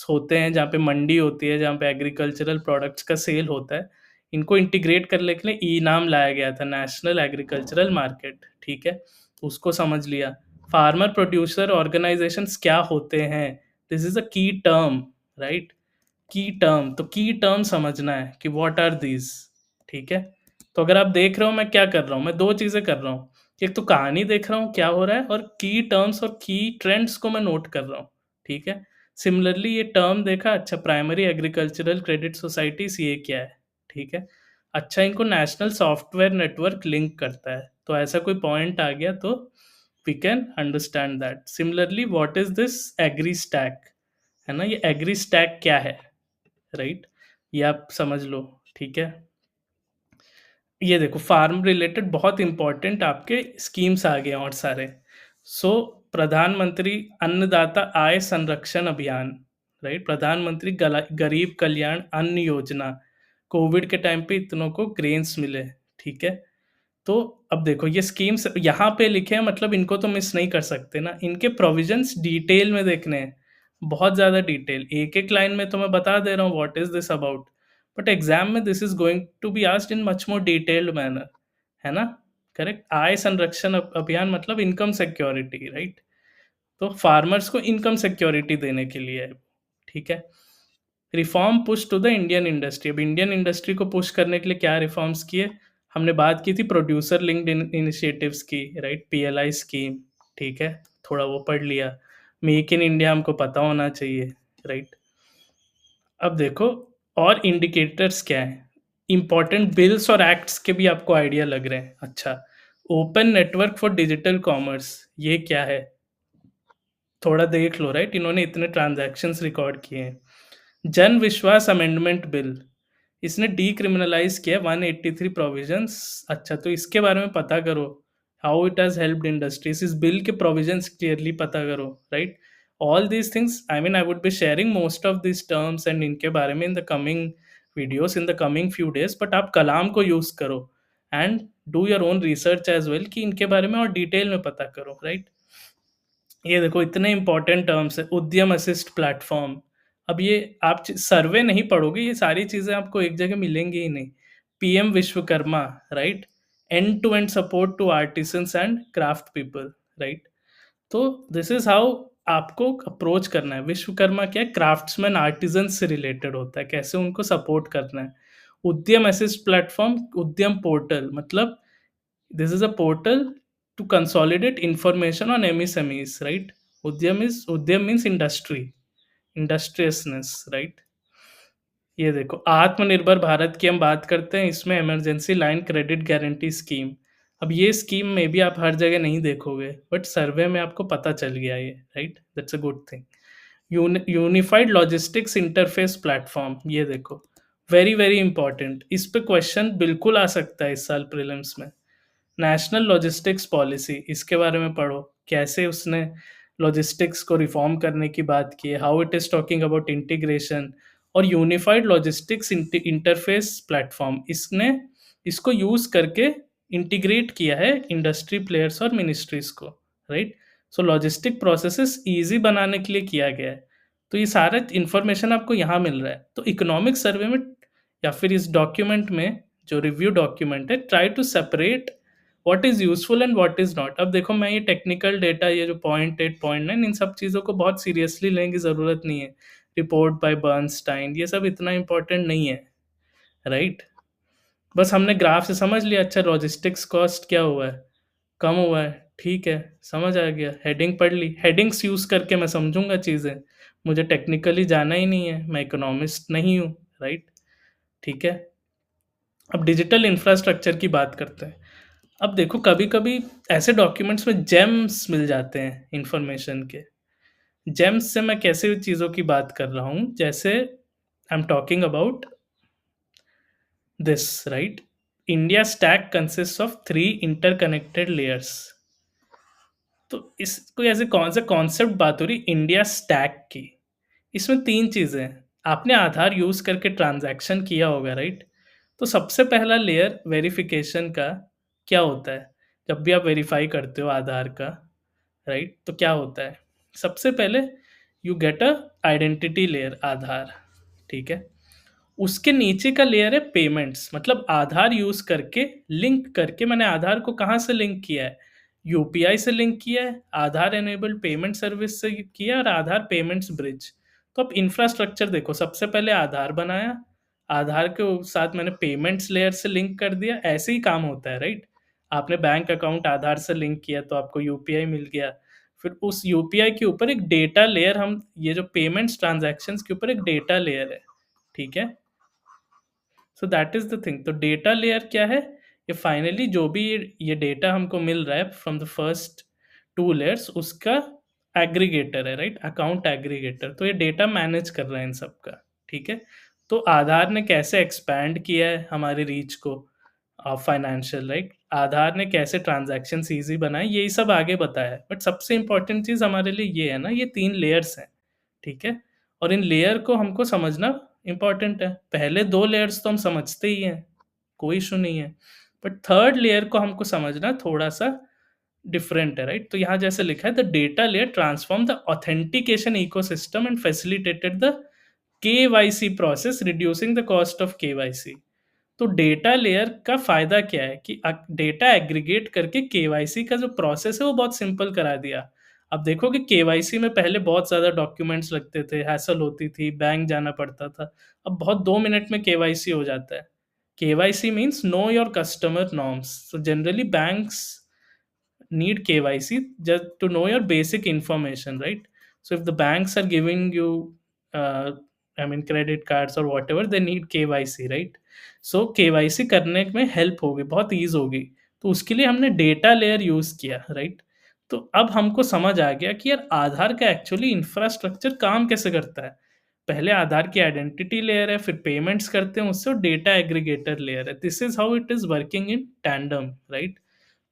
होते हैं जहाँ पे मंडी होती है, जहाँ पे एग्रीकल्चरल प्रोडक्ट्स का सेल होता है, इनको इंटीग्रेट करने के लिए ई-नाम लाया गया था, नेशनल एग्रीकल्चरल मार्केट, ठीक है? उसको समझ लिया। फार्मर प्रोड्यूसर ऑर्गेनाइजेशंस क्या होते हैं? दिस इज़ अ की टर्म, राइट? की टर्म, तो की टर्म समझना है कि व्हाट आर दीज़, ठीक है? तो अगर आप देख रहे हो मैं क्या कर रहा हूँ, मैं 2 चीज़ें कर रहा हूँ। एक तो कहानी देख रहा हूँ क्या हो रहा है, और की टर्म्स और की ट्रेंड्स को मैं नोट कर रहा हूँ, ठीक है? सिमिलरली ये टर्म देखा, अच्छा प्राइमरी एग्रीकल्चरल क्रेडिट सोसाइटीज़ ये क्या है, ठीक है? अच्छा इनको नेशनल सॉफ्टवेयर नेटवर्क लिंक करता है, तो ऐसा कोई पॉइंट आ गया तो we can understand that. Similarly what is this agri stack, है ना? ये एग्री स्टैक क्या है, राइट? ये आप समझ लो, ठीक है? ये देखो फार्म रिलेटेड बहुत इम्पोर्टेंट आपके स्कीम्स आ गए हैं और सारे। सो प्रधानमंत्री अन्नदाता आय संरक्षण अभियान, राइट? प्रधानमंत्री गरीब कल्याण अन्न योजना, कोविड के टाइम पे इतनों को ग्रेन्स मिले, ठीक है? तो अब देखो ये स्कीम्स यहाँ पे लिखे हैं, मतलब इनको तो मिस नहीं कर सकते ना, इनके प्रोविजंस डिटेल में देखने हैं, बहुत ज़्यादा डिटेल, एक-एक लाइन में तो मैं बता दे रहा हूँ what is this about, but exam में this is going to be asked in much more detailed manner, है ना? करेक्ट? आय संरक्षण अभियान मतलब इनकम सिक्योरिटी, राइट? तो फार्मर्स को इनकम सिक्योरिटी देने के लिए है, ठीक है? Reform push to the Indian industry, अब इंडियन इंडस्ट्री को पुश करने के लिए क्या रिफॉर्म्स किए? हमने बात की थी प्रोड्यूसर लिंक्ड इनिशिएटिव्स की, राइट? पीएलआई स्कीम, ठीक है? थोड़ा वो पढ़ लिया। मेक इन इंडिया हमको पता होना चाहिए, राइट? अब देखो और इंडिकेटर्स क्या हैं? इम्पोर्टेंट बिल्स और एक्ट्स के भी आपको आइडिया लग रहे हैं। अच्छा, open network for digital commerce, ये क्या है? थोड़ा देख लो, राइट? इन्होंने इतने ट्रांज़ैक्शंस रिकॉर्ड किए हैं। जन विश्वास अमेंडमेंट बिल, इसने डीक्रिमिनलाइज़ किया 183 प्रोविजंस। अच्छा, तो इसके बारे में पता करो, how it has helped industries, इस बिल के प्रोविजंस क्लियरली पता करो, right? All these things, I mean I would be sharing most of these terms and इनके बारे में in the coming videos in the coming few days, but आप कलाम को use करो and do your own research as well कि इनके बारे में और डिटेल में पता करो, राइट? ये देखो इतने इम्पोर्टेंट टर्म्स है, उद्यम असिस्ट प्लेटफ़ॉर्म। अब ये आप च सर्वे नहीं पढ़ोगे, ये सारी चीज़ें आपको एक जगह मिलेंगी ही नहीं। PM Vishwakarma, right? End to end support to artisans and craft people, right? तो दिस इज़ हाउ आपको अप्रोच करना है। विश्वकर्मा क्या है? क्राफ्ट्समैन, आर्टिज़न से रिलेटेड होता है, कैसे उनको सपोर्ट करना है। उद्यम असिस्ट प्लेटफ़ॉर्म, उद्यम पोर्टल मतलब this is a portal to consolidate information on MSMEs, right? Udyam means industry, industriousness, right? ये देखो आत्मनिर्भर भारत की हम बात करते हैं, इसमें emergency line credit guarantee scheme. अब ये स्कीम में भी आप हर जगह नहीं देखोगे, बट सर्वे में आपको पता चल गया ये, right? That's a good thing. Unified logistics interface platform, ये देखो वेरी वेरी इंपॉर्टेंट, इस पे क्वेश्चन बिल्कुल आ सकता है इस साल प्रीलिम्स में। नेशनल लॉजिस्टिक्स पॉलिसी, इसके बारे में पढ़ो, कैसे उसने लॉजिस्टिक्स को रिफॉर्म करने की बात की है, how it is talking about integration. और यूनिफाइड लॉजिस्टिक्स इंटरफेस प्लेटफॉर्म, इसने इसको यूज़ करके इंटीग्रेट किया है इंडस्ट्री प्लेयर्स और मिनिस्ट्रीज़ को, राइट? सो लॉजिस्टिक प्रोसेसेस ईज़ी बनाने के लिए किया गया है। तो ये सारा इन्फॉर्मेशन आपको यहाँ मिल रहा है। तो इकोनॉमिक सर्वे में या फिर इस डॉक्यूमेंट में, जो रिव्यू डॉक्यूमेंट है, try to separate what is useful and what is not. अब देखो मैं ये टेक्निकल डेटा, ये जो पॉइंट 8, पॉइंट 9, इन सब चीज़ों को बहुत सीरियसली लेने की ज़रूरत नहीं है। रिपोर्ट बाय बर्नस्टाइन, ये सब इतना इम्पोर्टेंट नहीं है, राइट? बस हमने ग्राफ से समझ लिया, अच्छा लॉजिस्टिक्स कॉस्ट क्या हुआ है? कम हुआ है, ठीक है, समझ आ गया। हेडिंग पढ़ ली, हेडिंग्स यूज़ करके मैं समझूँगा चीज़ें। मुझे टेक्निकली जाना ही नहीं है, मैं इकोनॉमिस्ट नहीं हूँ, राइट? ठीक है? अब डिजिटल इंफ्रास्ट्रक्चर की बात करते हैं। अब देखो कभी-कभी ऐसे डॉक्यूमेंट्स में जेम्स मिल जाते हैं इन्फॉर्मेशन के। जेम्स से मैं कैसे चीज़ों की बात कर रहा हूँ, जैसे I am talking about this, right? India stack consists of 3 interconnected layers. तो इस कोई ऐसे कौन सा कॉन्सेप्ट बात हो रही इंडिया स्टैक की। इसमें 3 चीज़ें हैं। आपने आधार यूज़ करके ट्रांज़ैक्शन किया होगा, राइट? तो सबसे पहला लेयर वेरिफ़िकेशन का क्या होता है? जब भी आप वेरीफ़ाई करते हो आधार का, राइट? तो क्या होता है? सबसे पहले you get a identity layer Aadhaar, ठीक है? उसके नीचे का लेयर है पेमेंट्स, मतलब आधार यूज़ करके लिंक करके मैंने आधार को कहाँ से लिंक किया है? यूपीआई से लिंक किया है, आधार इनेबल्ड पेमेंट सर्विस से किया है और आधार पेमेंट्स ब्रिज। तो अब इंफ्रास्ट्रक्चर देखो, सबसे पहले आधार बनाया, आधार के साथ मैंने पेमेंट्स लेयर से लिंक कर दिया, ऐसे ही काम होता है, राइट? आपने बैंक अकाउंट आधार से लिंक किया तो आपको यूपीआई मिल गया। फिर उस यूपीआई के ऊपर एक डेटा लेयर, हम ये जो पेमेंट्स ट्रांज़ैक्शंस के ऊपर एक डेटा लेयर है, ठीक है? So that is the thing. तो डेटा लेयर क्या है? ये फाइनली जो भी ये डेटा हमको मिल रहा है फ्रॉम द फर्स्ट 2 लेयर्स, उसका एग्रीगेटर है, राइट? Account aggregator. तो ये डेटा मैनेज कर रहा है इन सब का, ठीक है? तो आधार ने कैसे एक्सपैंड किया है हमारे रीच को, फाइनेंशियल, राइट? आधार ने कैसे ट्रांज़ैक्शंस ईज़ी बनाए, यही सब आगे बताया है। बट सबसे इम्पोर्टेंट चीज़ हमारे लिए ये है ना, ये 3 लेयर्स हैं, ठीक है? और इन लेयर को हमको समझना इम्पोर्टेंट है। पहले 2 लेयर्स तो हम समझते ही हैं, कोई इश्यू नहीं है। बट थर्ड लेयर को हमको समझना थोड़ा-सा डिफरेंट है, राइट? तो यहाँ जैसे लिखा है, the data layer transform the authentication ecosystem and facilitated the KYC process, reducing the cost of KYC. तो डेटा लेयर का फ़ायदा क्या है कि डेटा एग्रीगेट करके केवाईसी का जो प्रोसेस है वो बहुत सिंपल करा दिया। अब देखो कि केवाईसी में पहले बहुत ज़्यादा डॉक्यूमेंट्स लगते थे, हैसल होती थी, बैंक जाना पड़ता था। अब बहुत 2 मिनट में केवाईसी हो जाता है। KYC means know your customer norms. So generally banks need KYC just to know your basic information, right? So if the banks are giving you, I mean, credit cards or whatever, they need KYC, right? So KYC करने में help होगी, बहुत ease होगी। तो उसके लिए हमने data layer use किया, राइट? तो अब हमको समझ आ गया कि यार आधार का एक्चुअली इंफ्रास्ट्रक्चर काम कैसे करता है। पहले आधार की आइडेंटिटी लेयर है, फिर पेमेंट्स करते हैं उससे, और डेटा एग्रीगेटर लेयर है। This is how it is working in tandem, right?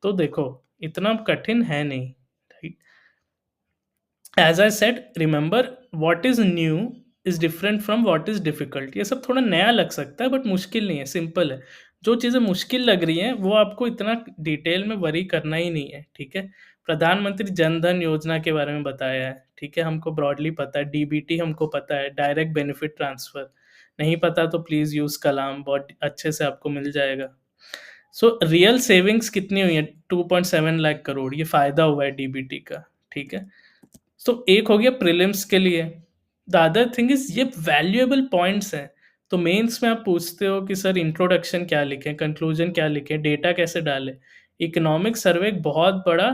तो देखो, इतना कठिन है नहीं, राइट? As I said, remember what is new is different from what is difficult. ये सब थोड़ा नया लग सकता है बट मुश्किल नहीं है, सिंपल है। जो चीज़ें मुश्किल लग रही हैं वो आपको इतना डिटेल में वरी करना ही नहीं है, ठीक है? प्रधानमंत्री जन धन योजना के बारे में बताया है, ठीक है? हमको ब्रॉडली पता है, डीबीटी हमको पता है, डायरेक्ट बेनिफिट ट्रांसफर। नहीं पता तो प्लीज़ यूज़ कलाम, बहुत अच्छे से आपको मिल जाएगा। सो रियल सेविंग्स कितनी हुई है? 2.7 लाख करोड़, ये फ़ायदा हुआ है डीबीटी का, ठीक है? सो एक हो गया प्रीलिम्स के लिए। द अदर थिंग इज़ ये वैल्यूएबल पॉइंट्स हैं। तो मेंस में आप पूछते हो कि सर इंट्रोडक्शन क्या लिखें, कंक्लूजन क्या लिखें, डेटा कैसे डालें? इकोनॉमिक सर्वे एक बहुत बड़ा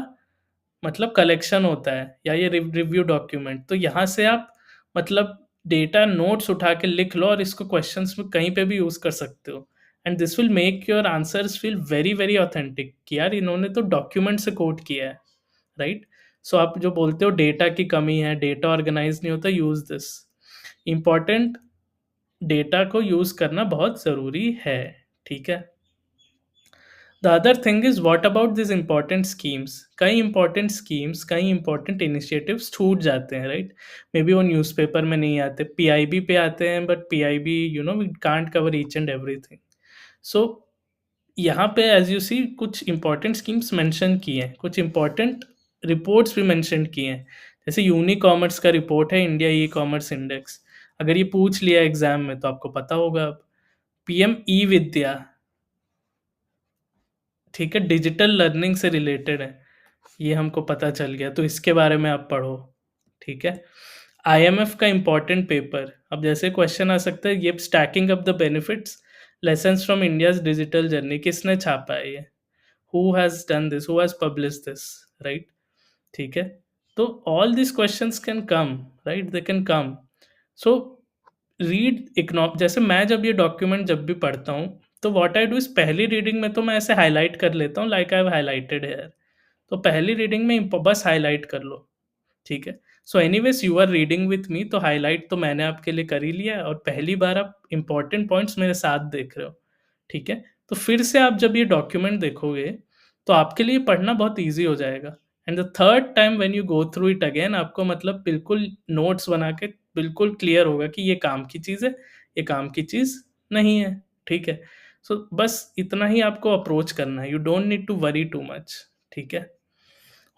मतलब कलेक्शन होता है, या ये रिव्यू डॉक्यूमेंट। तो यहाँ से आप मतलब डेटा नोट्स उठा के लिख लो और इसको क्वेश्चंस में कहीं पे भी यूज़ कर सकते हो। And this will make your answers feel very, very authentic कि यार इन्होंने तो डॉक्यूमेंट से कोट किया है, राइट? सो आप जो बोलते हो डेटा की कमी है, डेटा ऑर्गेनाइज़ नहीं होता, यूज़ दिस। इम्पोर्टेंट डेटा को यूज़ करना बहुत ज़रूरी है, ठीक है? The other thing is what about this important schemes? कई इम्पोर्टेंट स्कीम्स, कई इम्पोर्टेंट इनिशिएटिव्स छूट जाते हैं, राइट? मे बी वो न्यूज़पेपर में नहीं आते, पीआईबी पे आते हैं, but PIB we can't cover each and everything. So यहाँ पे एज़ यू सी कुछ इम्पोर्टेंट स्कीम्स मेंशन किए हैं, कुछ इम्पोर्टेंट रिपोर्ट्स भी मेंशन किए हैं। जैसे यूनिकॉमर्स का रिपोर्ट है, इंडिया ई-कॉमर्स इंडेक्स। अगर ये पूछ लिया एग्ज़ाम में तो आपको पता होगा अब। पीएम ई-विद्या, ठीक है? डिजिटल लर्निंग से रिलेटेड है। ये हमको पता चल गया, तो इसके बारे में आप पढ़ो, ठीक है? आईएमएफ का इम्पोर्टेंट पेपर, अब जैसे क्वेश्चन आ सकता है, ये stacking up the benefits, lessons from India's digital journey, किसने छापा है ये? Who has done this? Who has published this? Right? ठीक है? तो all these questions can come, right? They can come. So read econ जैसे मैं जब ये डॉक्यूमेंट जब भी पढ़ता हूँ, तो व्हाट आई डू इज़ पहली रीडिंग में तो मैं ऐसे हाइलाइट कर लेता हूँ, like I have highlighted here. तो पहली रीडिंग में बस हाइलाइट कर लो, ठीक है? So anyways you are reading with me, तो हाइलाइट तो मैंने आपके लिए कर ही लिया है, और पहली बार आप इम्पोर्टेंट पॉइंट्स मेरे साथ देख रहे हो, ठीक है? तो फिर से आप जब ये डॉक्यूमेंट देखोगे, तो आपके लिए पढ़ना बहुत ईज़ी हो जाएगा। And the third time when you go through it again, आपको मतलब बिल्कुल नोट्स बना के बिल्कुल क्लियर होगा कि ये काम की चीज़ है, ये काम की चीज़ नहीं है, ठीक है? सो बस इतना ही आपको अप्रोच करना है, you don't need to worry too much, ठीक है?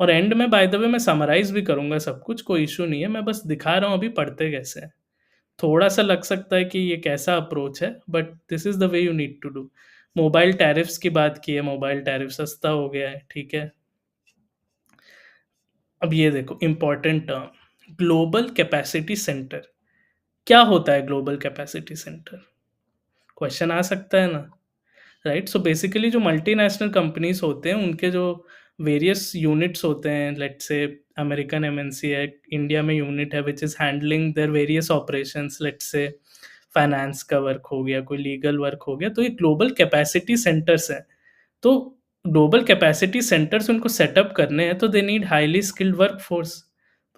और एंड में बाय द वे मैं समराइज़ भी करूँगा सब कुछ, कोई इश्यू नहीं है, मैं बस दिखा रहा हूँ अभी पढ़ते कैसे हैं। थोड़ा-सा लग सकता है कि ये कैसा अप्रोच है, but this is the way you need to do. Mobile tariffs की बात की है, मोबाइल टैरिफ सस्ता हो गया है, ठीक है? अब ये देखो important term, global capacity centre. क्या होता है ग्लोबल कैपेसिटी सेंटर? क्वेश्चन आ सकता है ना? राइट? सो बेसिकली जो मल्टीनेशनल कंपनीज़ होते हैं, उनके जो वेरियस यूनिट्स होते हैं, लेट्स से अमेरिकन एमएनसी है, इंडिया में यूनिट है which is handling their various operations, let's say finance का वर्क हो गया, कोई लीगल वर्क हो गया, तो ये ग्लोबल कैपेसिटी सेंटर्स हैं। तो ग्लोबल कैपेसिटी सेंटर्स उनको सेटअप करने हैं, तो they need highly skilled workforce.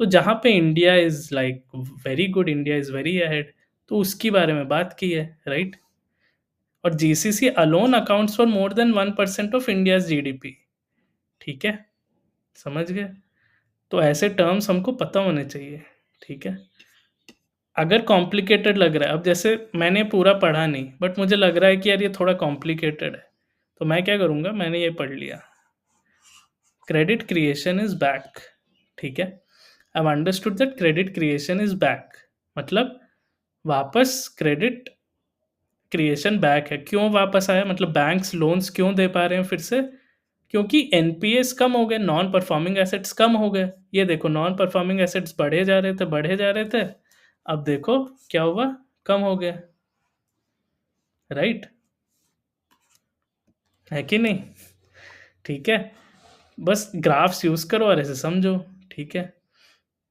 तो जहाँ पे India is like very good, India is very ahead, तो उसके बारे में बात की है, राइट? और GCC alone accounts for more than 1% of India's GDP, ठीक है? समझ गए? तो ऐसे टर्म्स हमको पता होने चाहिए, ठीक है? अगर कॉम्प्लिकेटेड लग रहा है, अब जैसे मैंने पूरा पढ़ा नहीं, बट मुझे लग रहा है कि यार ये थोड़ा कॉम्प्लिकेटेड है, तो मैं क्या करूँगा, मैंने ये पढ़ लिया, क्रेडिट क्रिएशन इज़ बैक, ठीक है? I have understood that credit creation is back, मतलब वापस क्रेडिट क्रिएशन बैक है। क्यों वापस आया, मतलब बैंक्स लोन्स क्यों दे पा रहे हैं फिर से? क्योंकि एनपीएस कम हो गए, नॉन परफॉर्मिंग एसेट्स कम हो गए। ये देखो नॉन परफॉर्मिंग एसेट्स बढ़े जा रहे थे, बढ़े जा रहे थे, अब देखो क्या हुआ, कम हो गए, राइट? है कि नहीं? ठीक है, बस ग्राफ्स यूज़ करो और ऐसे समझो, ठीक है?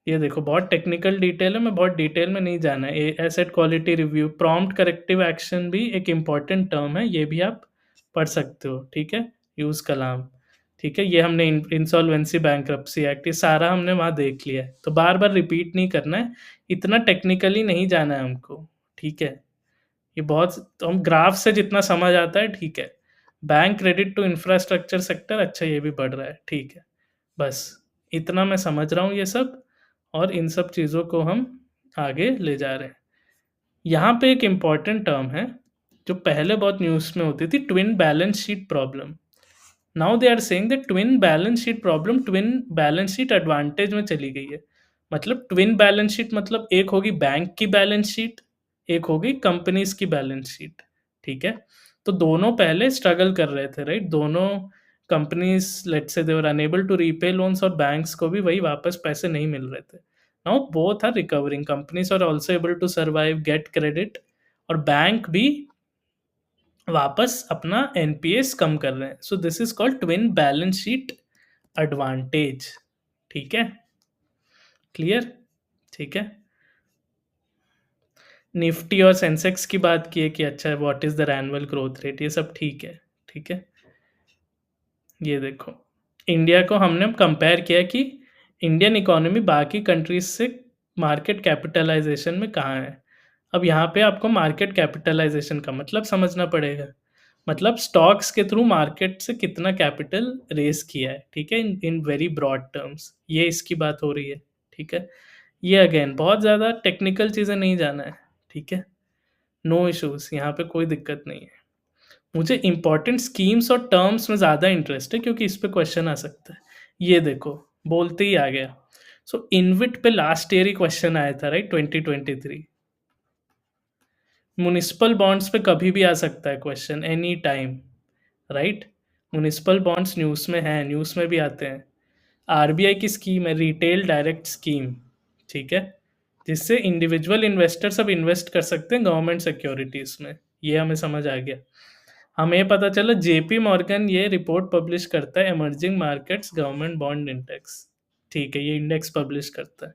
ये देखो बहुत टेक्निकल डिटेल है, मैं बहुत डिटेल में नहीं जाना है। Asset quality review, prompt corrective action भी एक इम्पॉर्टेंट टर्म है, ये भी आप पढ़ सकते हो, ठीक है? यूज़ कलाम, ठीक है? ये हमने इंसॉल्वेंसी बैंक्रप्सी एक्ट, ये सारा हमने वहाँ देख लिया है, तो बार बार रिपीट नहीं करना है, इतना टेक्निकली नहीं जाना है हमको, ठीक है? ये बहुत, तो हम ग्राफ से जितना समझ आता है ठीक है। Bank credit to infrastructure sector, अच्छा ये भी बढ़ रहा है, ठीक है। बस इतना मैं समझ रहा हूँ ये सब, और इन सब चीज़ों को हम आगे ले जा रहे हैं। यहाँ पे एक इम्पॉर्टेंट टर्म है, जो पहले बहुत न्यूज़ में होती थी, twin balance sheet problem. Now they are saying that twin balance sheet problem twin balance sheet advantage में चली गई है। मतलब ट्विन बैलेंस शीट मतलब एक होगी बैंक की बैलेंस शीट, एक होगी कंपनीज की बैलेंस शीट, ठीक है? तो दोनों पहले स्ट्रगल कर रहे थे, राइट? दोनों companies, let's say they were unable to repay loans, और बैंक्स को भी वही वापस पैसे नहीं मिल रहे थे। Now both are recovering, companies are also able to survive, get credit, और बैंक भी वापस अपना एनपीएस कम कर रहे हैं। So this is called twin balance sheet advantage, ठीक है? क्लियर? ठीक है। निफ्टी और सेंसेक्स की बात की है कि अच्छा what is the annual growth rate, ये सब ठीक है, ठीक है? ये देखो, इंडिया को हमने कंपेयर किया कि इंडियन इकोनॉमी बाकी कंट्रीज से मार्केट कैपिटलाइजेशन में कहाँ है। अब यहाँ पे आपको मार्केट कैपिटलाइजेशन का मतलब समझना पड़ेगा, मतलब स्टॉक्स के थ्रू मार्केट से कितना कैपिटल रेज किया है, ठीक है? इन इन वेरी ब्रॉड टर्म्स ये इसकी बात हो रही है, ठीक है? ये अगेन बहुत ज़्यादा टेक्निकल चीज़ें नहीं जाना है, ठीक है? नो इश्यूज़, यहाँ पे कोई दिक्कत नहीं है। मुझे इम्पोर्टेंट स्कीम्स और टर्म्स में ज़्यादा इंटरेस्ट है, क्योंकि इस पे क्वेश्चन आ सकता है। ये देखो, बोलते ही आ गया। सो इनविट पे लास्ट ईयर ही क्वेश्चन आया था, राइट? 2023। म्युनिसिपल बॉन्ड्स पे कभी भी आ सकता है question, any time, right? Municipal bonds news में हैं, न्यूज़ में भी आते हैं। आरबीआई की स्कीम है रिटेल डायरेक्ट स्कीम, ठीक है? जिससे इंडिविजुअल इन्वेस्टर सब इन्वेस्ट कर सकते हैं गवर्नमेंट सिक्योरिटीज़ में, ये हमें समझ आ गया। हमें ये पता चला जेपी मॉर्गन ये रिपोर्ट पब्लिश करता है, emerging markets government bond index, ठीक है? ये इंडेक्स पब्लिश करता है।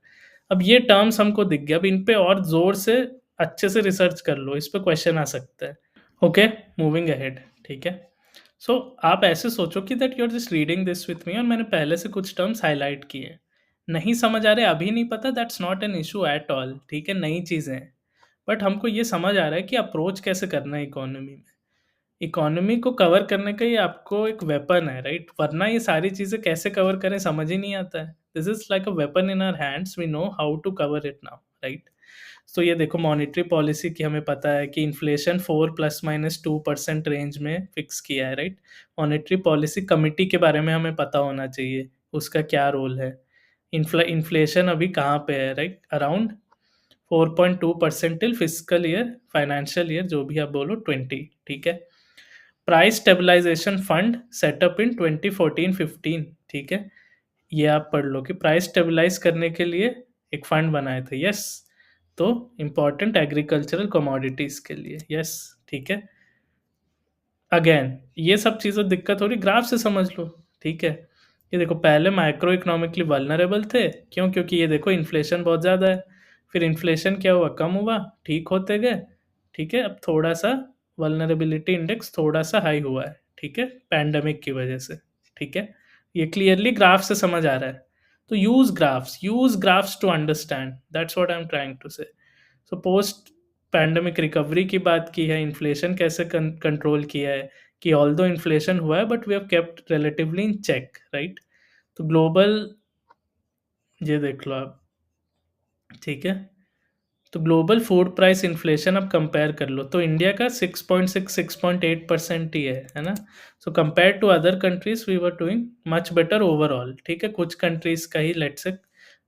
अब ये टर्म्स हमको दिख गया, अब इन पे और ज़ोर से अच्छे से रिसर्च कर लो, इस पे क्वेश्चन आ सकता है। ओके, मूविंग अहेड, ठीक है? सो आप ऐसे सोचो कि that you are just reading this with me, और मैंने पहले से कुछ टर्म्स हाइलाइट किए। नहीं समझ आ रहे, अभी नहीं पता, that's not an issue at all, ठीक है? नई चीज़ें हैं, बट हमको ये समझ आ रहा है कि अप्रोच कैसे करना है इकोनॉमी में। इकोनॉमी को कवर करने का ये आपको एक वेपन है, राइट? वरना ये सारी चीज़ें कैसे कवर करें समझ ही नहीं आता है। This is like a weapon in our hands, we know how to cover it now, right? So ये देखो, मॉनेटरी पॉलिसी की हमें पता है कि इन्फ्लेशन 4 ± 2% रेंज में फिक्स किया है, राइट? मॉनेटरी पॉलिसी कमिटी के बारे में हमें पता होना चाहिए, उसका क्या रोल है। इन्फ्लेशन अभी कहाँ पे है, right? Around 4.2% till fiscal year, financial year जो भी आप बोलो 20, ठीक है? प्राइस स्टेबलाइजेशन फंड सेटअप इन 2014-15, ठीक है? ये आप पढ़ लो कि प्राइस स्टेबलाइज करने के लिए एक फंड बनाए थे, यस। तो इम्पोर्टेंट एग्रीकल्चरल कमोडिटीज के लिए, यस, ठीक है? अगेन ये सब चीज़ें दिक्कत हो रही, ग्राफ से समझ लो, ठीक है? ये देखो, पहले माइक्रो इकोनॉमिकली वल्नरेबल थे, क्यों? क्योंकि ये देखो इन्फ्लेशन बहुत ज़्यादा है, फिर इन्फ्लेशन क्या हुआ, कम हुआ, ठीक होते गए, ठीक है? अब थोड़ा सा वल्नरेबिलिटी इंडेक्स थोड़ा सा हाई हुआ है, ठीक है? पैंडेमिक की वजह से, ठीक है? ये क्लियरली ग्राफ से समझ आ रहा है। तो use graphs to understand, that's what I am trying to say. So post pandemic recovery की बात की है, इन्फ्लेशन कैसे कंट्रोल किया है, कि ऑल्दो इन्फ्लेशन हुआ है but we have kept relatively in check, right? तो ग्लोबल, ये देख लो आप, ठीक है? तो ग्लोबल फूड प्राइस इन्फ्लेशन आप कंपेयर कर लो तो इंडिया का 6.6 6.8% ही है ना? So compare to other countries we were doing much better overall, ठीक है? कुछ कंट्रीज का ही let's say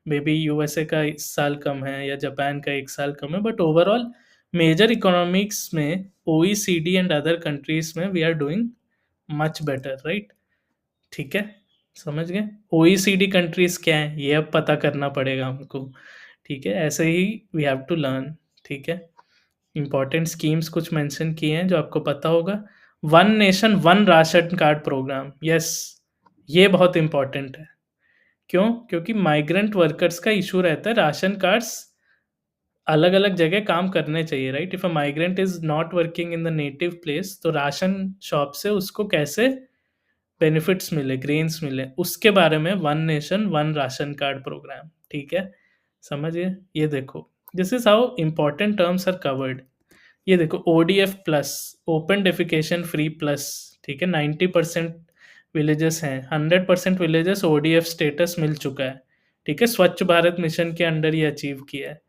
may be USA का इस साल कम है या जापान का एक साल कम है, बट ओवरऑल मेजर इकोनॉमिक्स में ओईसीडी एंड अदर कंट्रीज में we are doing much better, right? ठीक है, समझ गए? ओईसीडी कंट्रीज क्या है ये अब पता करना पड़ेगा हमको, ठीक है? ऐसे ही वी हैव टू लर्न, ठीक है? इंपॉर्टेंट स्कीम्स कुछ मेंशन किए हैं जो आपको पता होगा। One nation one ration card program, yes, ये बहुत इंपॉर्टेंट है। क्यों? क्योंकि माइग्रेंट वर्कर्स का इशू रहता है, राशन कार्ड्स अलग अलग जगह काम करने चाहिए, right? If a migrant is not working in the native place तो राशन शॉप से उसको कैसे बेनिफिट्स मिले, ग्रेन्स मिले, उसके बारे में one nation one ration card program, ठीक है? समझिए, ये देखो, this is how important terms are covered. ये देखो, ODF plus, open defecation free plus, ठीक है? 90% विलेजेस हैं, 100% विलेजेस ओडीएफ स्टेटस मिल चुका है, ठीक है? स्वच्छ भारत मिशन के अंडर ये अचीव किया है।